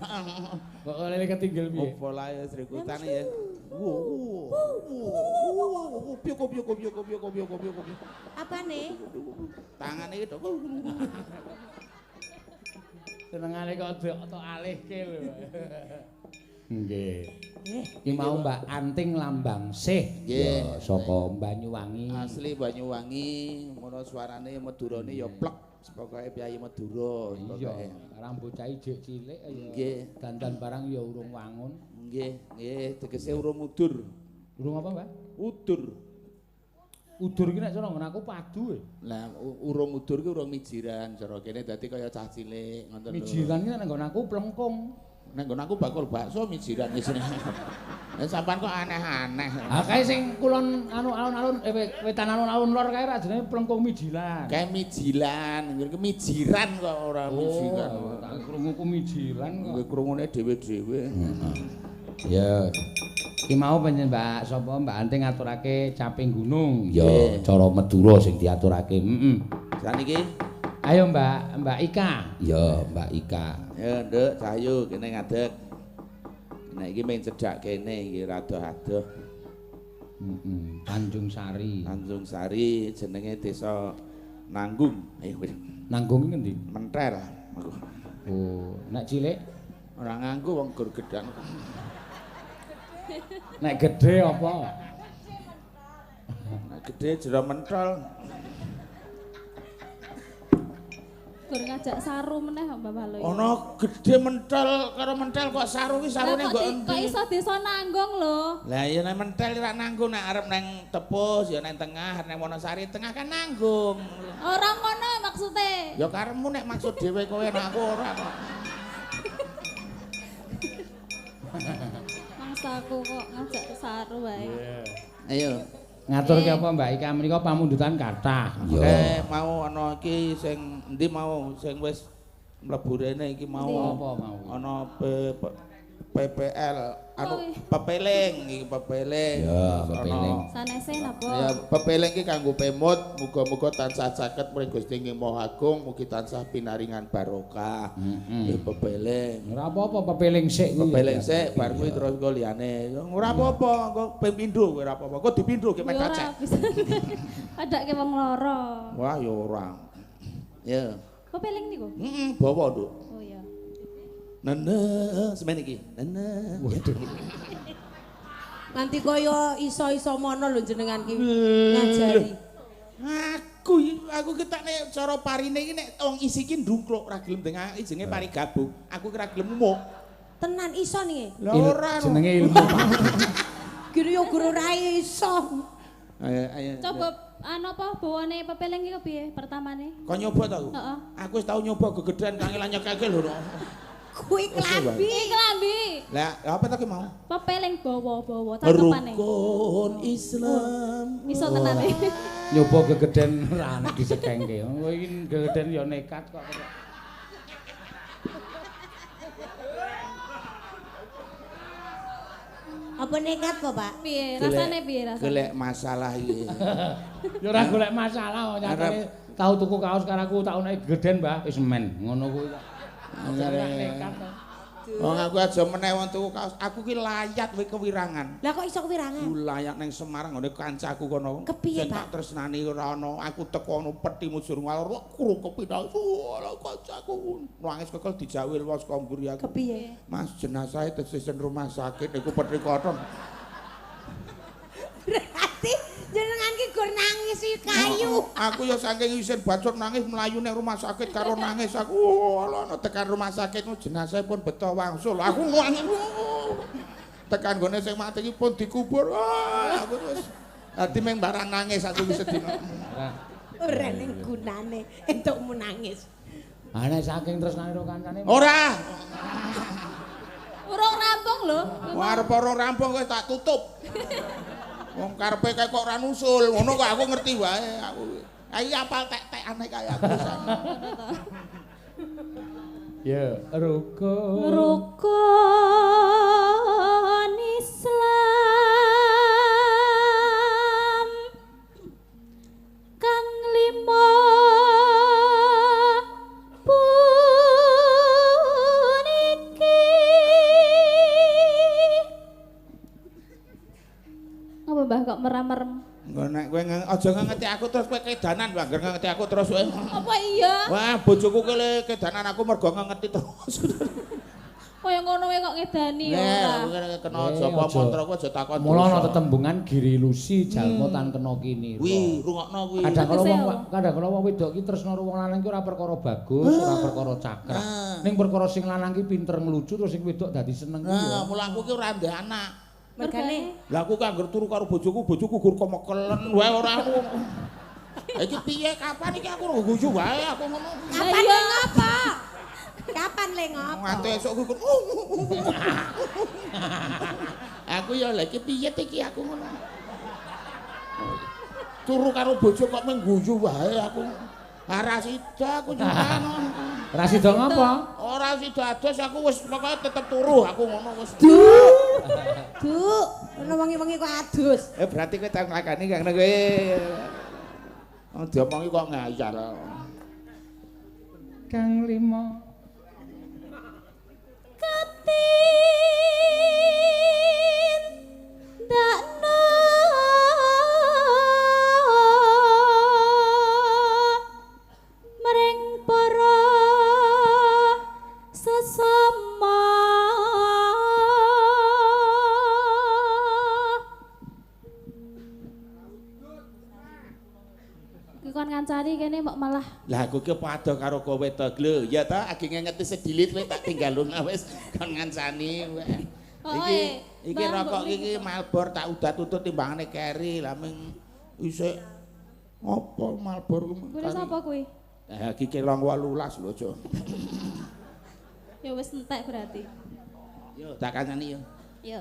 S1: Kok lele ketinggil piye?
S3: Opo lae srikutane ya. Piyo.
S4: Apane?
S3: Tangane iki to.
S1: Senengane kok tok alihke lho. Nggih.
S4: Nggih.
S1: Ki mau Mbak Anting Lambang Sih.
S3: Nggih.
S1: Saka Banyuwangi.
S3: Asli Banyuwangi, ngono suarane Madurane ya plek. Pokoke Piyai Madura
S1: Iya,
S3: pokoke.
S1: rambut cah ijik cilik ya.
S3: Nggih.
S1: Dandan barang ya urung wangun.
S3: Nggih, tegese urung udur.
S1: Urung apa, Mbak?
S3: Udur.
S1: Udur ki nek cara ngono aku padu e.
S3: Lah urung udur ki urung mijiran cara kene dadi kaya cah cilik ngoten lho.
S1: Mijiran ki nek nggon aku plengkung.
S3: Nek nggon aku bakul bakso mijiran isine. Lah sampean kok aneh-aneh.
S1: Ah kae sing kulon anu alun-alun wetan alun-alun lor kae ra jenenge plengkung mijilan.
S3: Kayak mijilan, ngene mijiran kok ora mijiran.
S1: Oh, tak krungu ku mijiran kok.
S3: Kuwi krungune dhewe-dhewe.
S1: Ya. Ki mau panjen Mbak sapa Mbak Anting ngaturake caping gunung.
S3: Ya,
S1: cara Madura sing diaturake. Heeh.
S3: Saniki
S1: Ayo Mbak Ika. Ya, Mbak Ika.
S3: ya nduk cahayu kene ngadeg. Nek iki mung cedhak kene iki rada adoh.
S1: Tanjung Sari.
S3: Tanjung Sari jenenge desa Nanggung. Wis
S1: Nanggung iki ngendi?
S3: mentel.
S1: Oh, nek cilik,
S3: Ora nganggo wong gur gedang.
S1: nek gedhe apa?
S3: Nek gedhe jero mentol.
S6: Gur ngajak saru meneh Mbak Baloy.
S3: Ana gedhe mentol karo mentel kok saru ki sarune kok endi?
S6: Kok iso desa Nanggung lho.
S3: Lah ya nek mentel ra nanggung nek arep nang Tepus ya nang tengah, nek Wonosari tengah kan nanggung.
S6: Ora ngono maksude.
S3: Ya karepmu nek maksud dhewe kowe nek aku ora kok.
S6: Mangsaku kok ngajak saru wae.
S3: Ayo.
S1: Ngatur ki apa Mbak Ika menika pamundutan kathah.
S3: Oke, mau ana iki sing endi mau sing wis mlebu rene iki mau
S1: Apa mau?
S3: ana PPL anu pepeling iki pepeling.
S1: Ya, pepeling.
S6: Sanese napa?
S3: Ya pepeling iki kanggo pemut, muga-muga tansah caket mring Gusti Ing Maha Agung, mugi tansah pinaringan barokah. Ya pepeling.
S1: Ora apa-apa pepeling sik kuwi.
S3: Pepeling sik bar kuwi terus engko liyane. Ora apa-apa, engko ping pindho kowe ora apa-apa. Kok dipindho ki mek
S6: Ora
S3: kacek.
S6: bisa. Adake wong loro.
S3: Wah ya ora. Ya.
S6: Pepeling niku?
S3: Bawa Nduk.
S6: Oh iya.
S3: Nene, semen iki. Nene.
S1: Waduh.
S4: Nanti kaya iso-iso mono lho jenengan ki ngajari.
S3: Aku ki tak nek cara parine iki nek wong isi ki ndungkluk ra gelem dengake jenenge pari gabung. Aku ki ra gelem muk.
S4: Tenan iso nih.
S3: Lah ora.
S1: Jenenge ilmu.
S4: Guru yo guru ra iso.
S3: Ayo.
S6: Coba anu apa bawane pepeling iki kepiye pertamane?
S3: Kok nyoba ta aku?
S6: Heeh.
S3: Aku wis tau nyoba gegedan kangelan nyekake lho.
S4: Kuwi klambi.
S6: Iki klambi.
S3: Lah, apa ta ki mau?
S6: Pepeling bawa-bawa cakepane.
S3: Rukun Islam.
S6: Iso tenane.
S1: Nyoba gegeden ra nek disekengke. Kowe iki gegeden ya nekat kok.
S4: Apa nekat po, Pak?
S6: Piye rasane piye rasane?
S3: Golek masalah iki.
S1: Ya ora golek masalah kok nyatane tau tuku kaos karo aku tak onek geden, Mbah. Wis men, ngono kuwi. Nekat.
S3: Wong aku aja meneh wong tuku kaos. Aku ki layat kowe kewirangan.
S4: Lah kok iso kewirangan?
S3: Ku layak ning Semarang ngene kancaku kono.
S4: Kepiye,
S3: Sing tak
S4: Pak?
S3: tresnani ora ana. Aku teko ono petimu jur ngalor krung kepindah. Ala kancaku. Nangis kekel dijawil wong saka mburi aku.
S4: Kepiye?
S3: Mas jenazah disisen rumah sakit niku petrikoton.
S4: Berarti jenengan ki gur nangis iki kayu.
S3: Aku ya saking isin bacot nangis mlayu ning rumah sakit karo nangis aku. Ala ana tekan rumah sakit jenazah pun beto wangsul. Aku nangis. Tekan gone sing mati iki pun dikubur. Aku wis dadi meng barang nangis aku wis sedina.
S4: Ora ning gunane entukmu nangis.
S1: Nek saking tresnane karo kancane.
S3: Ora.
S6: Urung rampung lho.
S3: Arep ora rampung wis tak tutup. Wong karepe kaya kok ora nusul, ngono kok aku ngerti wae aku. Ayo apal tek-tekane kaya aku.
S1: Ya, rukun.
S6: Rukun Islam kang lima puniki. Apa Mbah kok merem-merem?
S3: Engko nek kowe aja ngengeti aku terus kowe kedanan, Mbak. Ngengeti aku terus kowe.
S6: Apa iya?
S3: Wah, bojoku kele kedanan aku mergo ngengeti terus.
S6: Kaya ngono wae kok ngedani ya ora.
S3: Nek kena japa mantra ku aja takon.
S1: Mula ana tetembungan giri lusi jalma tan kena kini.
S3: Wi, rungokno kuwi.
S1: Kadang kala wong wedok ki tresna karo wong lanang ki ora perkara bagus, ora perkara cakrak. Ning perkara sing lanang ki pinter nglucu terus sing wedok dadi seneng ki ya.
S3: Mula aku ki ora ndek anak.
S4: Mergane
S3: Lah aku ki anggere turu karo bojoku gur kemekelen wae ora aku. Iki piye kapan iki aku guyu wae aku ngono.
S4: kapan le ngopo? Kapan le ngopo?
S3: Nganti esuk ku. Aku ya lha iki piye iki aku ngono. Turu karo bojo kok mengguyu wae aku. Ora sida aku njukan.
S1: Ora sida ngopo?
S3: Ora sida ados aku wis pokoke tetep turu aku ngono wis.
S4: Duk, ono wengi-wengi kok adus.
S3: Berarti kowe tak nglakani kang kowe. Oh diomongi kok ngayal.
S1: Kang lima
S6: Katin dakno mring para sesama kon ngancani kene kok malah
S3: Lah aku ki padha karo kowe to lho. Ya ta aki ngengeti sedilit kowe tak tinggaluna wis kon ngancani. Iki rokok iki Malbor tak udah tutut timbangane keri lah ming isik apa Malbor ku.
S6: kuwi sapa kuwi?
S3: Iki ki 18 lho, Jo.
S6: Ya wis entek berarti.
S3: Yo tak kancani yo.
S6: Yo.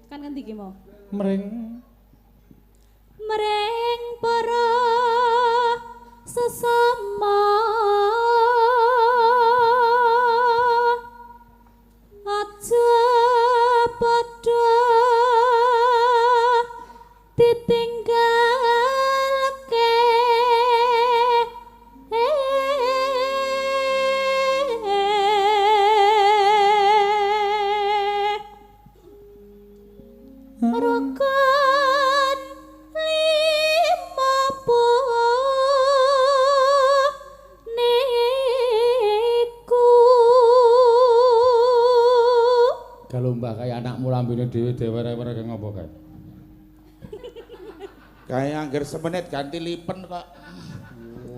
S6: Kan ngendi ki mau?
S1: mring
S6: Mring para sesama aja padha ditinggalke rukun lima niku
S1: galombah kaya anakmu lambene dhewe dewer-dewer kaya ngopo kae.
S3: Kayak angger semenit ganti lipen kok.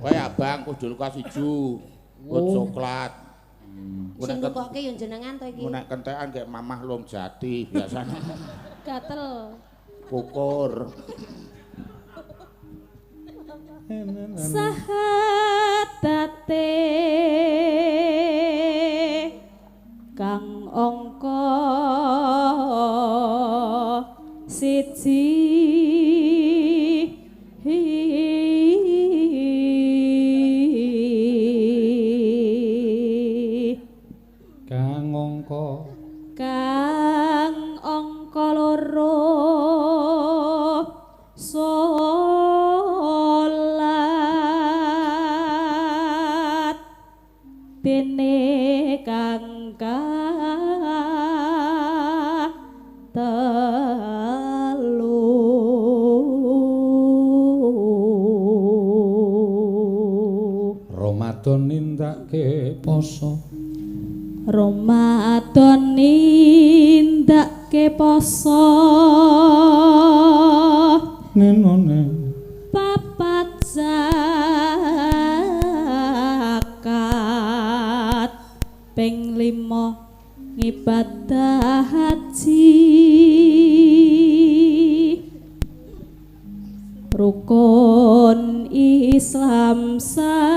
S3: Kayak abang kudul kas ijo. Kut coklat.
S4: Sing nukokke yo jenengan to iki.
S3: Nek kentekan kayak mamah lom jati biasanya.
S6: gatel
S3: Kukur.
S6: sahatate kang angka siji
S1: Kang
S6: weruh salat dene kang telu
S1: Ramadan nindakake poso
S6: Ramadan nindakake poso
S1: nenone
S6: papat zakat ping 5 ngibadah haji rukun Islam sampurna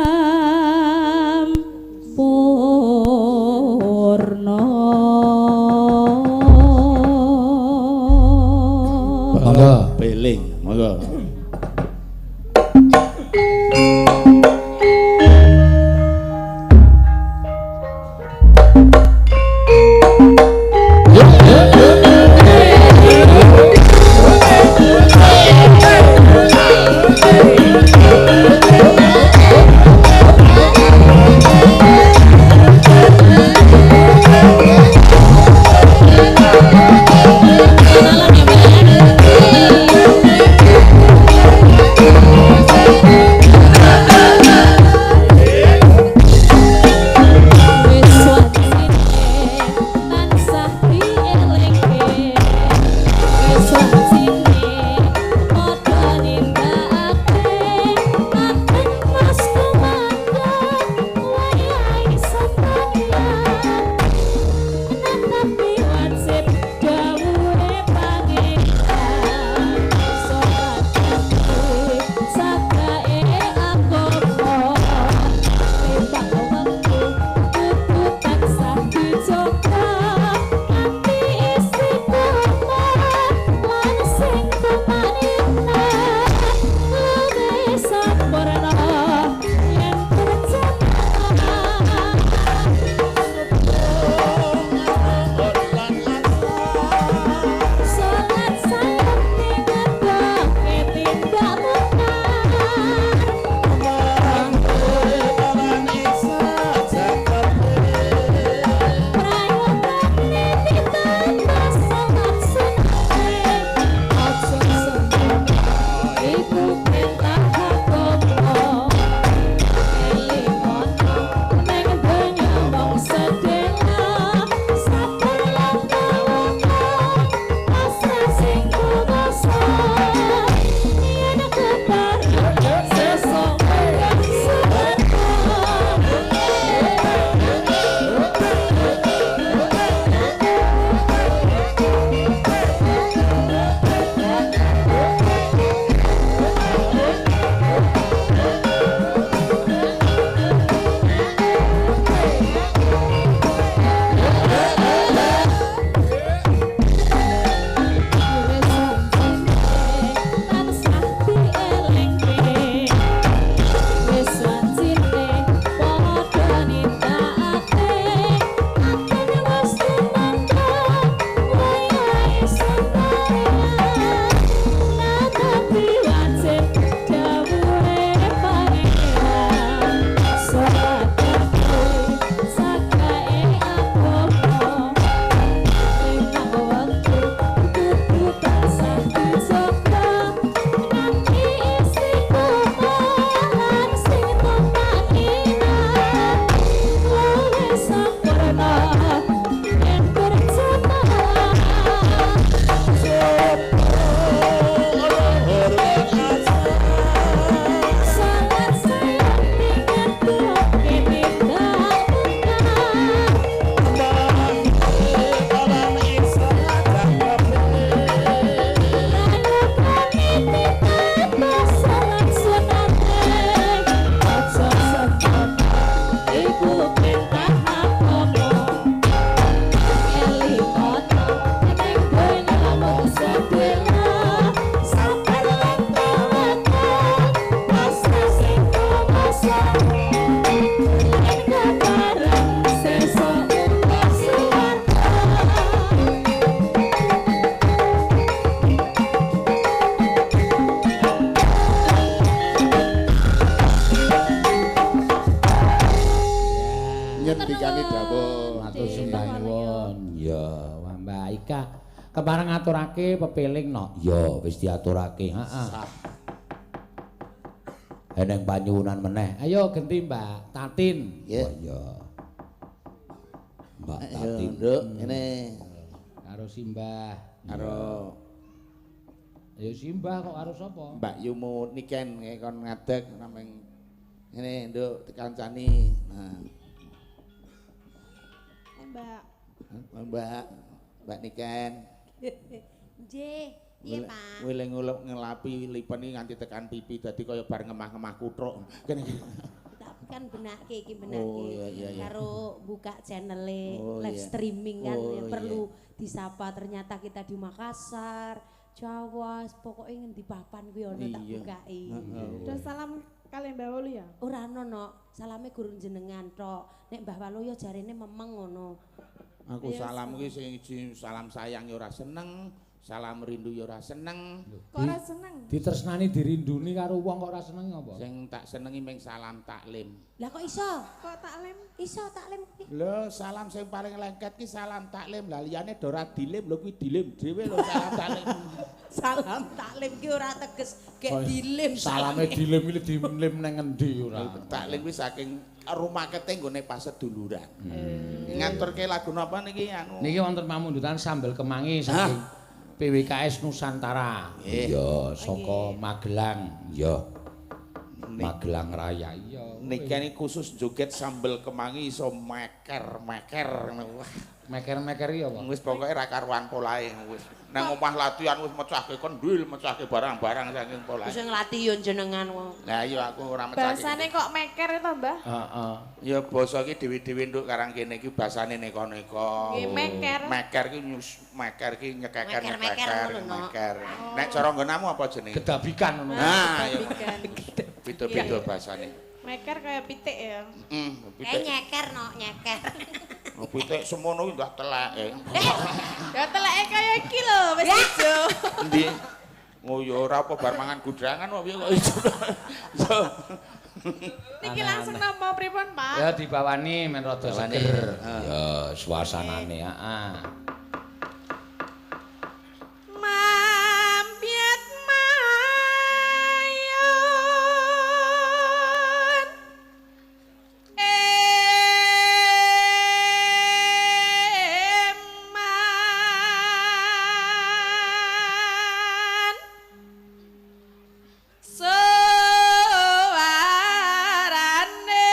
S3: monggo beling monggo
S1: Mbak Ika. Kepareng ngaturake pepeling no.
S2: Ya wis diaturake.
S1: Heeh.
S2: Eneng panyuwunan meneh.
S1: Ayo genti Mbak Tatin.
S3: Ya.
S2: Oh iya. Mbak
S3: Ayo,
S2: Tatin.
S3: Nduk, ini
S1: Karo Simbah.
S3: karo
S1: Ya Simbah kok karo sapa?
S3: Mbak Yumu Niken kon ngadeg nameng ngene Nduk dikancani. Nah,
S5: Mbak.
S3: Mbak Niken.
S4: Nggih, piye Pak?
S3: Wile ngelapi lipen iki nganti tekan pipi dadi kaya bar ngemah-ngemah kutruk. Kene iki.
S4: Tapi kan benake iki benake.
S3: Oh, iya.
S4: Karo buka channel
S3: Oh,
S4: live
S3: iya.
S4: streaming kan
S3: Oh,
S4: ya,
S3: iya.
S4: perlu disapa ternyata kita di Makassar, Jawa, pokoknya ngendi papan kuwi ono tak
S3: Iya.
S4: bukai.
S5: Udah salam kalian Mbak Walu ya?
S4: Ora ono no, salame gurung jenengan tok. Nek Mbah Waluyo jarene memeng ngono.
S3: Aku salam kuwi sing iji salam sayang ya ora seneng, salam rindu ya ora seneng.
S5: Kok ora seneng?
S1: Ditresnani dirinduni karo wong kok ora seneng apa?
S3: Sing tak senengi ming salam taklim.
S4: Lah kok iso?
S5: Kok taklim?
S4: Iso taklim kuwi.
S3: Lho, salam sing paling lengket ki salam taklim. Lah liyane do ora dilim lho kuwi dilim dhewe lho salam taklim.
S4: Salam taklim ki ora teges gek dilim.
S1: Salame dilim iki dilim nang ngendi ora.
S3: Taklim kuwi saking rumah kete nggone paseduluran. Ngaturke lagu napa niki anu?
S1: Niki wonten pamundutan sambel kemangi saking PWKS Nusantara.
S2: Iya,
S1: Saka Magelang.
S2: iya. Magelang Raya.
S1: Iya.
S3: Niki khusus joget sambel kemangi iso meker-meker. Wah,
S1: Meker-meker iya apa?
S3: wis pokoke ra karuan polahe wis. Nang omah latihan wis mecahke kendil, mecahke barang-barang saking polahe.
S4: Wis nglati yo jenengan wong.
S3: Lah iya aku ora mecahke.
S5: Bahasane kok meker itu Mbah?
S1: Heeh.
S3: Ya basa iki dhewe-dhewe nduk karang kene iki basane neka-neka.
S5: Nggih, meker.
S3: Meker ki meker ki nyekeker
S4: Meker-meker
S3: nyekeker
S4: ngono.
S3: meker. Nek cara nggonamu apa jenenge?
S1: Gedabikan ngono.
S3: Nah, ya
S5: Babikan.
S3: beda-beda basane.
S5: Meker kayak pitik ya.
S4: Kayak
S3: Pitik.
S4: nyeker no, nyeker.
S3: Pitik semono ki ndak telek.
S5: Ya teleke kaya iki lho, wis ijo.
S3: Endi? Oh ya ora apa bar mangan gudrangan kok piye kok iso. So.
S5: Niki langsung napa pripun, Pak?
S1: Ya dibawani men rada
S3: Bawani.
S1: seger.
S2: Ya suasanane, heeh.
S5: Mampir mayun eman suarane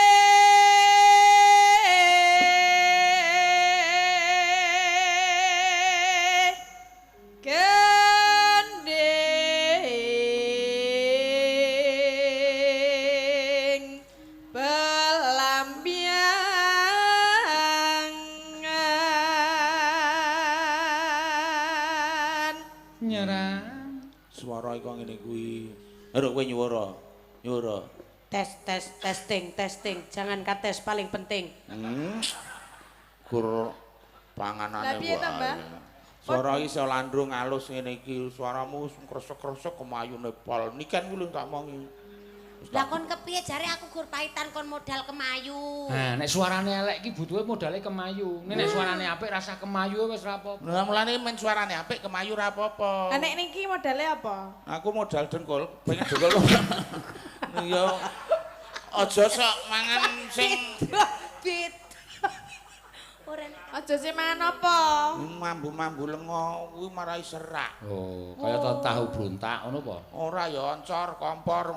S5: gending belambiangan.
S1: Nyerang.
S3: Swara iku ngene kuwi. Aduh kowe nyuwara. Nyuwara.
S4: Testing. Jangan kates paling penting.
S3: Gur panganane
S5: Lah piye to, Mbah?
S3: Swara iso landrung alus ngene iki, swaramu kresek-kresek kemayune pol. Niken kuwi lho tak mongi.
S4: Lah kon kepiye jare aku gur paitan kon modal kemayu.
S1: Nah, nek suarane elek iki butuhe modale kemayu. Nek suarane apik rasa kemayu wis ora apa-apa.
S3: Lah mulane men suarane apik kemayu ra apa-apa.
S5: Lah nek niki modale apa?
S3: Aku modal dengkul, pengen dengkul. Ya aja sok mangan sing
S4: Bit. Ora nek
S5: Aja sih mangan apa?
S3: mambu-mambu lengo kuwi marai serak.
S1: Oh, kaya tahu bruntak ngono apa?
S3: Ora ya oncor, kompor.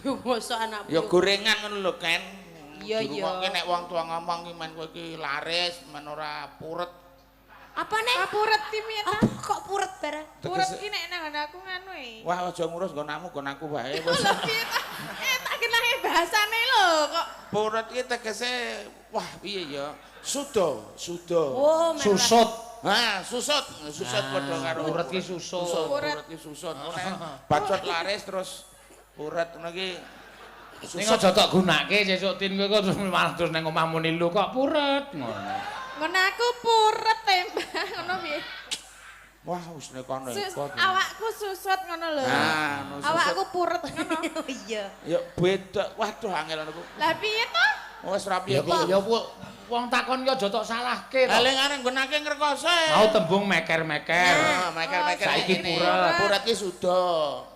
S4: yo mosok anak
S3: Ya gorengan ngono lho, Ken.
S4: Iya, iya.
S3: Dirungokke nek wong tua ngomong ki men kowe iki laris, men ora puret.
S4: Apa nek?
S5: Puret ki piye ta?
S4: Apa kok puret barang?
S5: Puret ki nek nang aku nganu e.
S3: Wah, aja ngurus nggonanmu, nggonanku wae.
S5: Lho piye ta? Tak kenangi bahasane lho kok.
S3: Puret iki tegese wah piye ya? Sudo.
S4: Oh,
S1: Susut.
S3: Susut padha karo
S1: Puret ki susut.
S3: Puret ki susut. Bacot laris terus puret ngono iki.
S1: Ning aja tak gunake sesuk tin kowe kok terus malah terus nang omah muni lho kok puret ngono.
S5: Ngono aku puret tembak ngono piye?
S3: Wah, wis nekane kok.
S5: Awakku susut ngono lho.
S3: Nah,
S5: Awakku puret ngono.
S4: Oh iya.
S3: Ya beda. Waduh angel ngono ku.
S5: Lah piye to?
S3: Wis ra piye
S1: Ya
S3: kok.
S1: ya wong takon ki aja tok salahke to.
S3: Paling areng nggonake ngrekose.
S1: Mau tembung meker-meker.
S3: Meker-meker
S1: Saiki
S3: ini.
S1: puret.
S3: Puret ki sudah.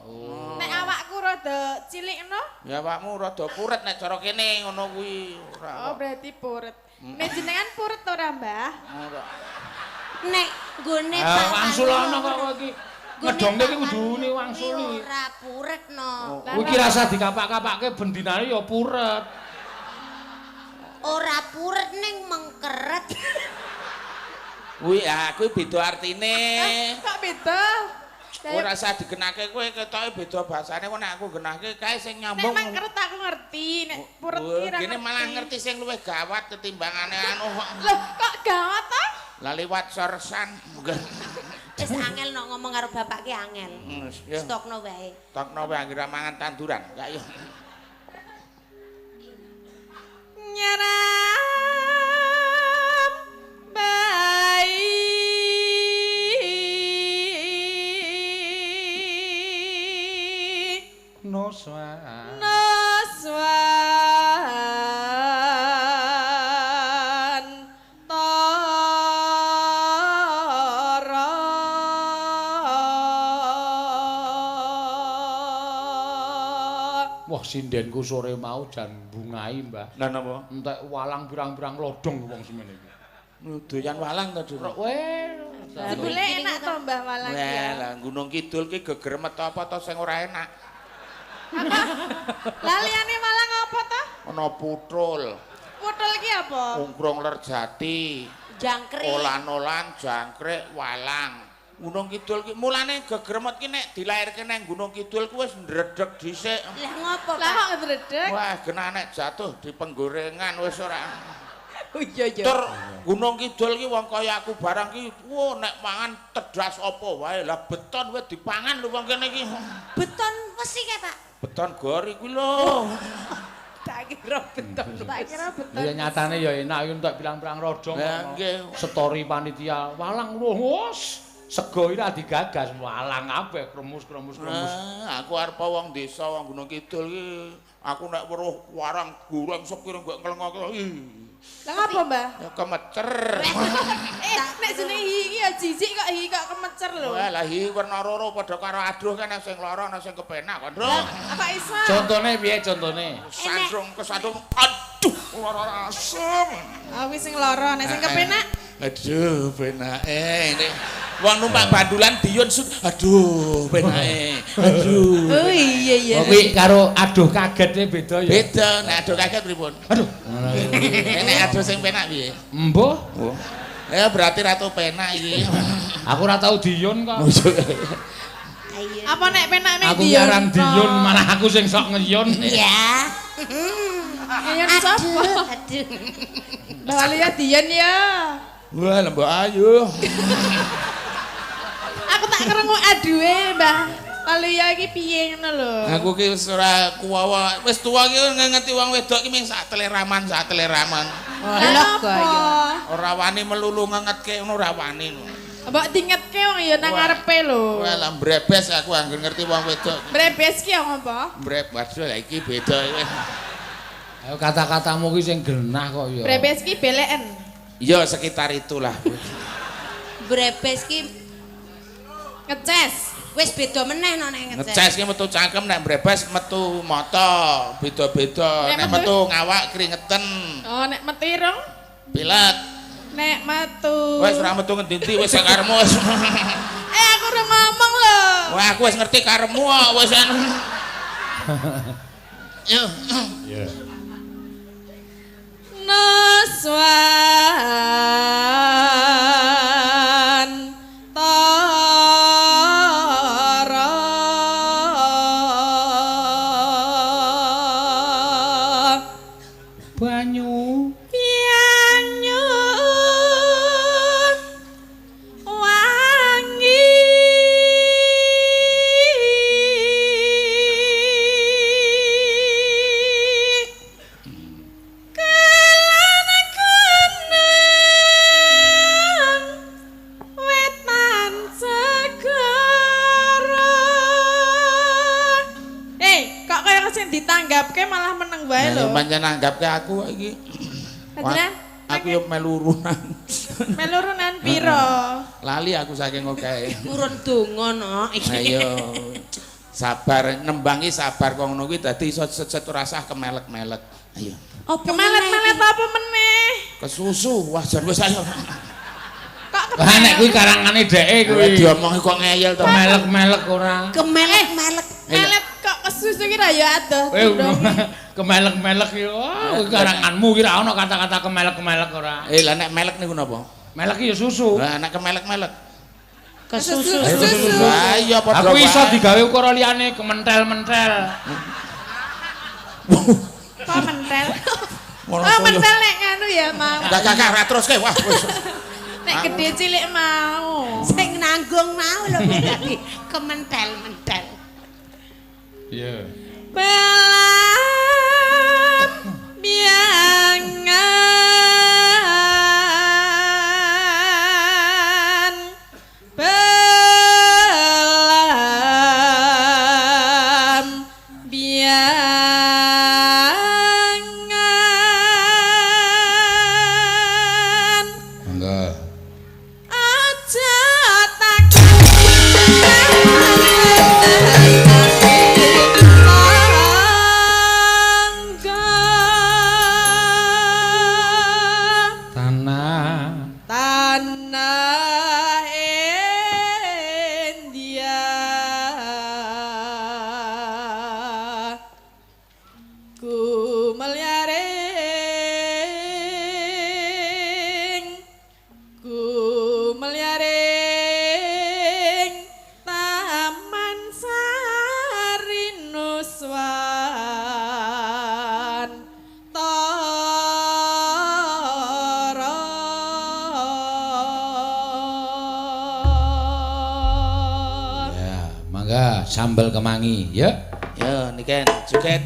S7: Nek awakku rada cilik no?
S3: Ya awakmu rada puret nek cara kene ngono kuwi.
S7: Oh, berarti puret. Nek jenengan puret ora, Mbah?
S3: Ora.
S4: Nek gone Pak
S1: Wangsul ana kok kowe iki. Ngedongke iki kudune wangsul iki.
S4: Ora puret no.
S1: Kowe iki rasa dikapak-kapakke bendinane ya puret.
S4: Ora puret ning mengkeret.
S3: Kuwi kuwi beda artine.
S7: Kok beda?
S3: Ora usah digenake kowe ketoke beda basane kok nek aku genake kae sing
S7: Nek
S3: nyambung.
S7: mangkeret aku ngerti, nek puret ki ra
S3: Kene malah ngerti sing luwih gawat ketimbangane anu.
S7: Loh, kok gawat ta?
S3: Lah liwat sorsan.
S4: Wis angel no ngomong karo bapak ki angel.
S3: Ya.
S4: Stokno wae.
S3: Tokno wae anggere mangan tanduran. Kak yo.
S7: Nyaram bayi
S1: Noswan.
S7: Tara
S1: Wah sindenku sore mau jan bungai, Mbah.
S3: Lah napa?
S1: Entek walang pirang-pirang lodong wong semene iki.
S3: Doyan walang to, Dur.
S1: Weh.
S7: Jebule enak to Mbah Walang
S3: Wah,
S7: ya.
S3: lah Gunung Kidul ki geger metu apa to sing ora enak.
S7: Lah liyane Malang apa to?
S3: Ana putrul,
S7: Putul ki apa?
S3: ungkrung lerjati,
S4: Jangkrik.
S3: olan-olan, jangkrik, walang. Gunung Kidul ki mulane gegermet ki nek dilairke nang Gunung Kidul ku wis ndredeg dhisik.
S4: Lah ngopo,
S7: Lah
S4: Pak?
S7: kok ndredeg?
S3: Wah, genanek jatuh di penggorengan wis ora.
S7: Oh iya iya.
S3: Tur Gunung Kidul ki wong kaya aku barang ki, wo nek mangan tedas apa wae. Lah beton wis dipangan lho wong kene iki.
S4: Beton wesi kae, Pak.
S3: Beton gori kuwi lho.
S7: Tak kira beton. Tak kira beton.
S1: Ya nyatane ya enak yo entek pirang-pirang rodong.
S3: Lah nggih.
S1: Story panitia walang wos. Sego iki ra digagas walang kabeh kremus.
S3: Aku arep wong desa wong Gunung Kidul ki aku nek weruh warang goreng sepiro mbok ngelengake.
S7: Lah ngapa, Mbah?
S3: Ya kemecer.
S7: Nek jeneng iki ya jijik kok iki kok kemecer lho.
S3: Wah, lah iki werna loro padha karo aduh kan sing lara ana sing kepenak kok, Ndro.
S7: Apa iso?
S1: Contone piye contone?
S3: Kesandung aduh lara asem.
S7: Ah wis sing lara, nek sing kepenak
S3: Aduh, penake. Wong numpak bandulan diyun aduh, penake. Aduh.
S7: Oh iya iya.
S1: Kuwi karo aduh kagete beda ya.
S3: Beda, nek aduh kaget pripun?
S1: Aduh.
S3: Nek aduh sing penak piye?
S1: Embuh,
S3: Ya berarti ratu penak iki.
S1: aku ora tau diyun kok.
S4: Ayo.
S7: Apa nek penak mek
S1: Aku nyaran diyun malah aku sing sok ngeyun.
S4: Ya.
S7: Nyen sapa?
S4: Aduh.
S7: Mbah Walia diyen ya.
S3: Wah, lembok ayu.
S7: Aku tak krungu aduhe Mbah Walia iki piye ngono lho.
S3: Aku ki wis ora kuwawa, wis tuwa ki ngerti wong wedok ki mung sak teleraman.
S7: Lah kaya.
S3: Ora wani melulu ngengetke ngono ora wani.
S7: Mbok dingetke wong ya nang ngarepe lho.
S3: Wah, lah mbrebes aku anggere ngerti wong wedok.
S7: Brebes ki apa?
S3: Waduh, lah iki beda iki.
S1: Ayo kata-katamu ki sing genah kok ya.
S7: Brebes ki beleken.
S3: Ya sekitar itulah.
S4: Brebes ki
S7: Ngeces.
S4: wis beda meneh no nek ngecek.
S3: Ngeces ki metu cangkem nek mbrebes metu mata, beda-beda.
S7: Nek
S3: Nek metu ngawak kringeten,
S7: Oh nek metu ireng,
S3: pilet.
S7: nek metu.
S3: Wis ora metu ngendi-endi wis sak karepmu wis.
S7: Aku udah ngomong lho.
S3: Wah, aku wis ngerti karepmu kok wis anu. Yo.
S7: Noswan tara
S1: Banyu
S7: pianyu wangi kelana kenang wetan segara kok kaya sing ditanggapke malah meneng wae lho
S3: Pancen nanggapke aku iki.
S7: Panjenengan
S3: Aku yo melu urunan.
S7: Melu urunan piro?
S3: Lali aku saking okehe.
S4: Urun donga no iki.
S3: Ayo. Sabar nembangi sabar kok ngono kuwi dadi iso set rasah kemelek-melek. Ayo.
S4: Apa
S7: Kemelet-melet apa meneh?
S3: Kesusu, wah jan wis ayo.
S7: Kok
S1: Lah nek kuwi karangane dheke kuwi.
S3: Diomongi kok ngeyel to.
S1: Kemelek-melek ora.
S4: kemelek-melek.
S7: melet kok kesusu ki ra ya adoh.
S1: Kemelek-melek yo. Karanganmu ki ra ono kata-kata kemelek-kemelek ora.
S3: Lah nek melek niku napa?
S1: Melek ki yo susu.
S3: Lah nek kemelek-melek.
S4: Kesusu.
S3: Lah iya padha
S1: Aku iso
S3: wae.
S1: digawe ukara liyane kementel-mentel.
S7: Kok mentel?
S3: Ngono
S7: Oh
S3: to yo.
S7: mentel nek nganu ya mau.
S3: Lah kakak ra teruske wah wis.
S7: Nek gede cilik mau.
S4: Sing nanggung mau lho dadi kementel-mentel.
S1: Iya.
S7: Belam biangan belam biangan
S1: Monggo.
S7: aja
S1: Tanah
S7: tanah India ku melyaring taman sari nuswan toron.
S1: ya, mangga sambal kemangi, ya.
S3: Yo niken juket.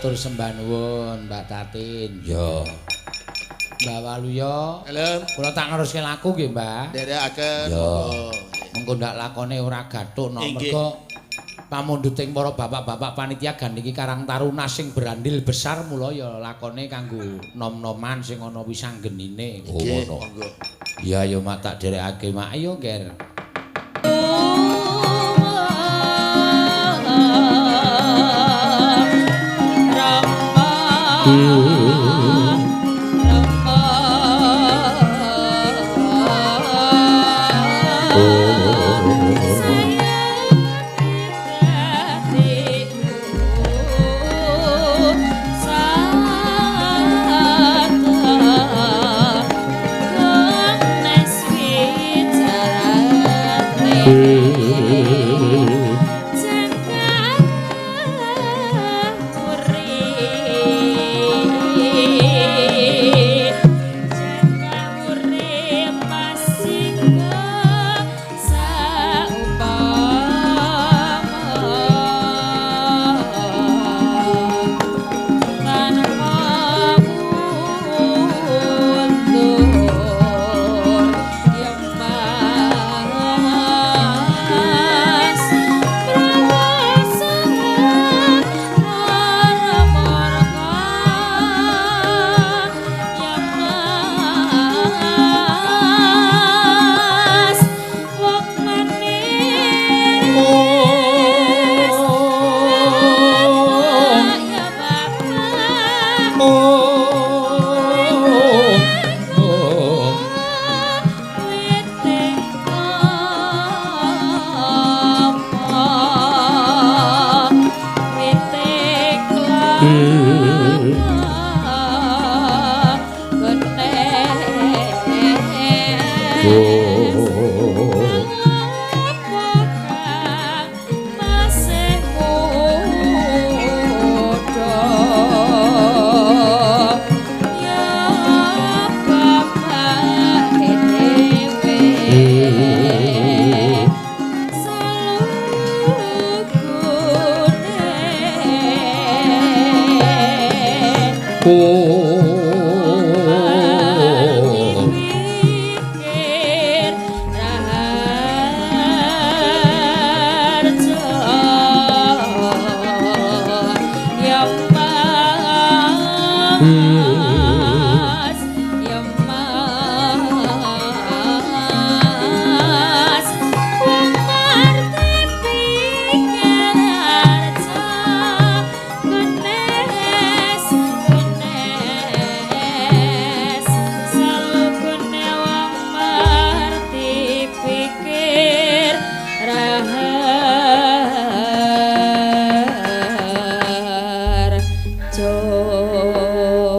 S2: Matur sembah nuwun Mbak Tatin. Yo. Mbak Waluya.
S3: Halo.
S2: Kula tak neruske laku nggih, Mbak.
S3: Nderekaken.
S2: Yo. Mengko ndak lakone ora gathuk no mergo pamundhuting para bapak-bapak panitia gandiki Karang Taruna sing berandil besar mula ya lakone kanggo nom-noman sing ana wisanggenine.
S3: Oh, ngono.
S2: Iya ya mak tak derekake mak ayo ger.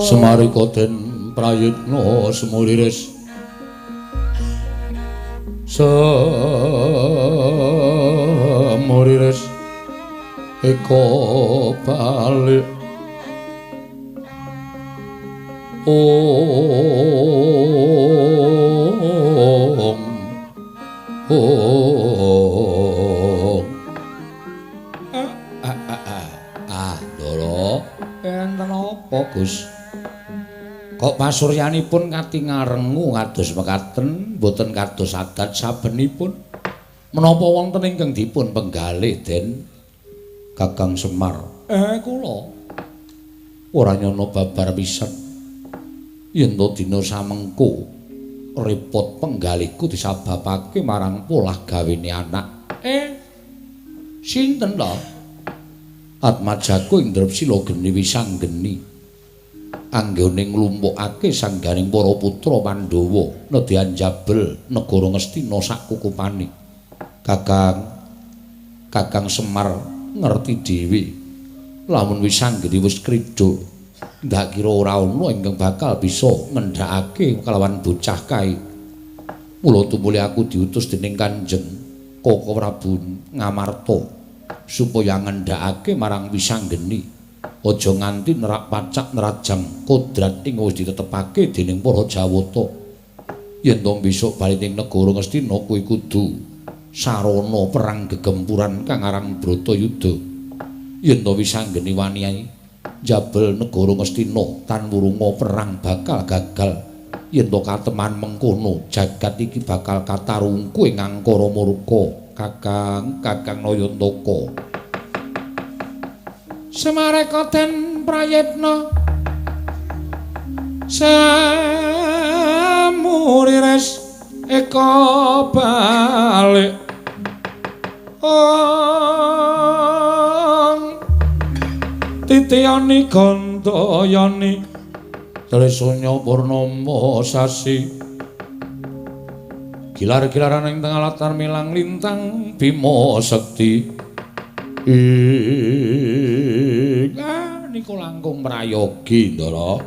S2: Semarika den prayitna semulires semulires eko balik Ndara enten apa Gus? Kok pasuryanipun katingal rengu kados mekaten boten kados adat sabenipun menapa wonten ingkang dipun penggalih den Kakang Semar? Kula ora nyana babar pisan yen to dina samengko repot penggalihku disababake marang polah gawene anak. Sinten to? Atmajaku ing Drepsila geni wisanggeni anggone nglumpukake sangganing para putra Pandhawa nedhi anjabel negara Ngastina sakukupane. Kakang Semar ngerti dhewe lamun wisanggeni wis krida ndak kira ora ana ingkang bakal bisa ngendhakake kelawan bocah kae. Mula tumuli aku diutus dening Kanjeng Kaka Prabu Ngamarta supaya ngendhakake marang wisanggeni aja nganti nerak pacak nerajang kodrat ing wis ditetepake dening para Jawata. Yen to besok bali ning negara Ngastina kuwi kudu sarana perang gegempuran kang aran Bratayuda. Yen to wisanggeni wani Jabal negara Ngastina tan wurunga perang bakal gagal. Yen to kateman mengkono jagat iki bakal katarungku ing angkara murka. Kakang Nayantaka. Semareka den prayitna samurires eka balik titiyani gandayani tresnya purnama sasi gilar-gilaran ing tengah latar milang lintang Bima Sekti niku langkung prayogi Ndara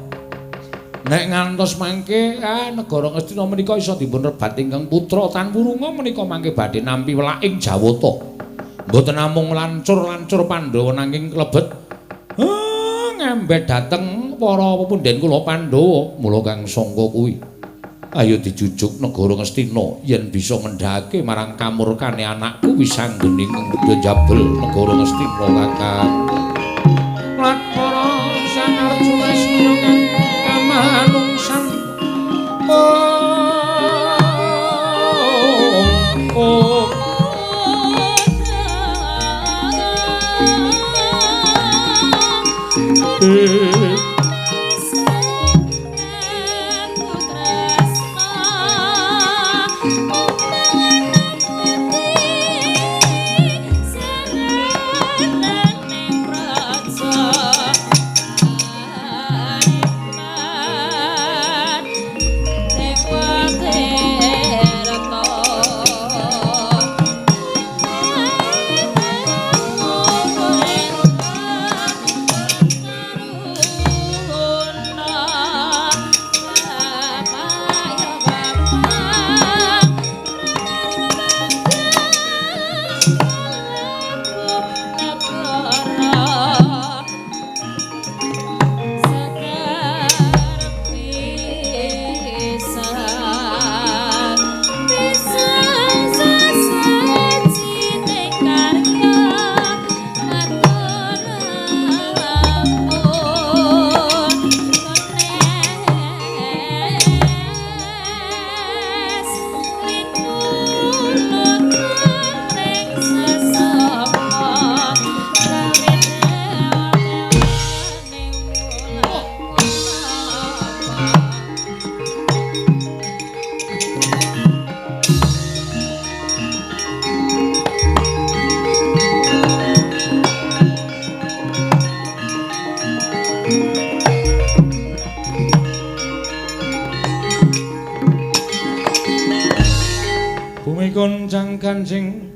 S2: nek ngantos mangke negara Ngastina menika isa dipun rebat ingkang putra Tan Wurunga menika mangke badhe nampi welaking Jawata mboten namung lancur-lancur Pandhawa nanging klebet ngembet dhateng para pepunden kula Pandhawa mula kang sangka kuwi ayo dijujuk negara Ngastina yen bisa ngendhake marang kamurkane anakku Wisanggening Jabal negara Ngastina kakang lat para sang Arjuna sira kang kamanungsan Goncang kancing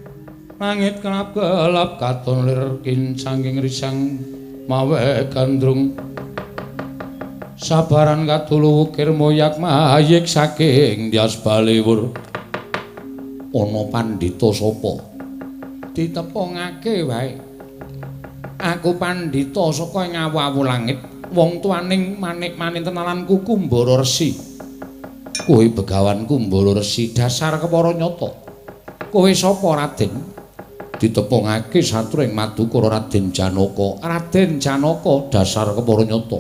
S2: langit kelap-kelap katon lir kincanging risang mawe gandrung sabaran katulu wukir moyak mayik saking Dyas Baliwur ana pandhita sapa ditepungake wae aku pandhita saka ing awu-awu langit wong tuaning manik-manik tenalanku Kumbara Resi kowe begawan Kumbara Resi dasar kepara nyata kowe sapa Raden ditepungake satru ing Madukara Raden Janaka dasar kepara nyata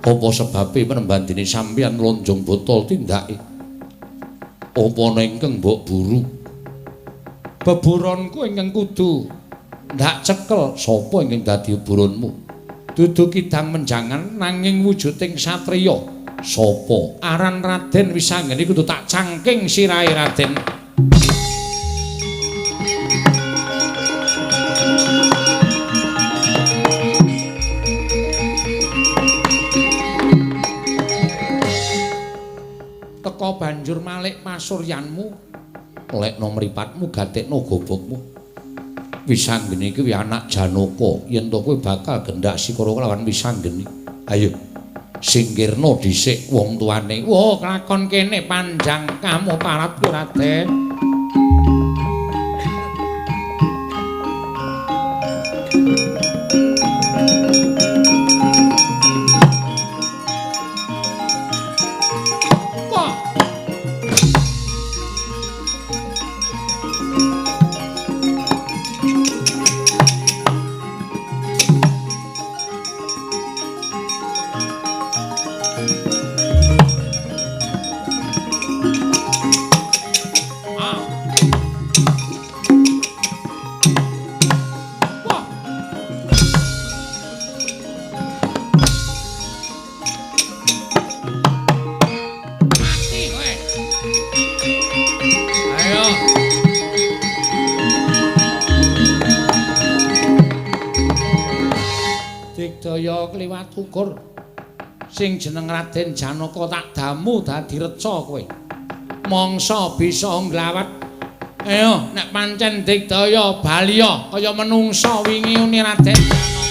S2: apa sebabe menembandini sampeyan lonjong botol tindake apa ana ingkang mbok buru beburonku ingkang kudu ndak cekel sapa ingkang dadi buronmu dudu kidang menjangan nanging wujuding satriya sapa aran Raden Wisanggeni kudu tak cangking sirahe Raden teka banjur malik pasuryanmu lekno mripatmu gatekno gobokmu Wisanggeni kuwi anak Janaka yen to kowe bakal gendak sikara kelawan Wisanggeni ayo singkirna dhisik wong tuane wah kelakon kene panjang kamu paratku Raden Digdaya kliwat ukur sing jeneng Raden Janaka tak damu dadi reca kowe. Mangsa bisa nglawat. Ayo nek pancen Digdaya baliya kaya menungsa wingi uni Raden Janaka.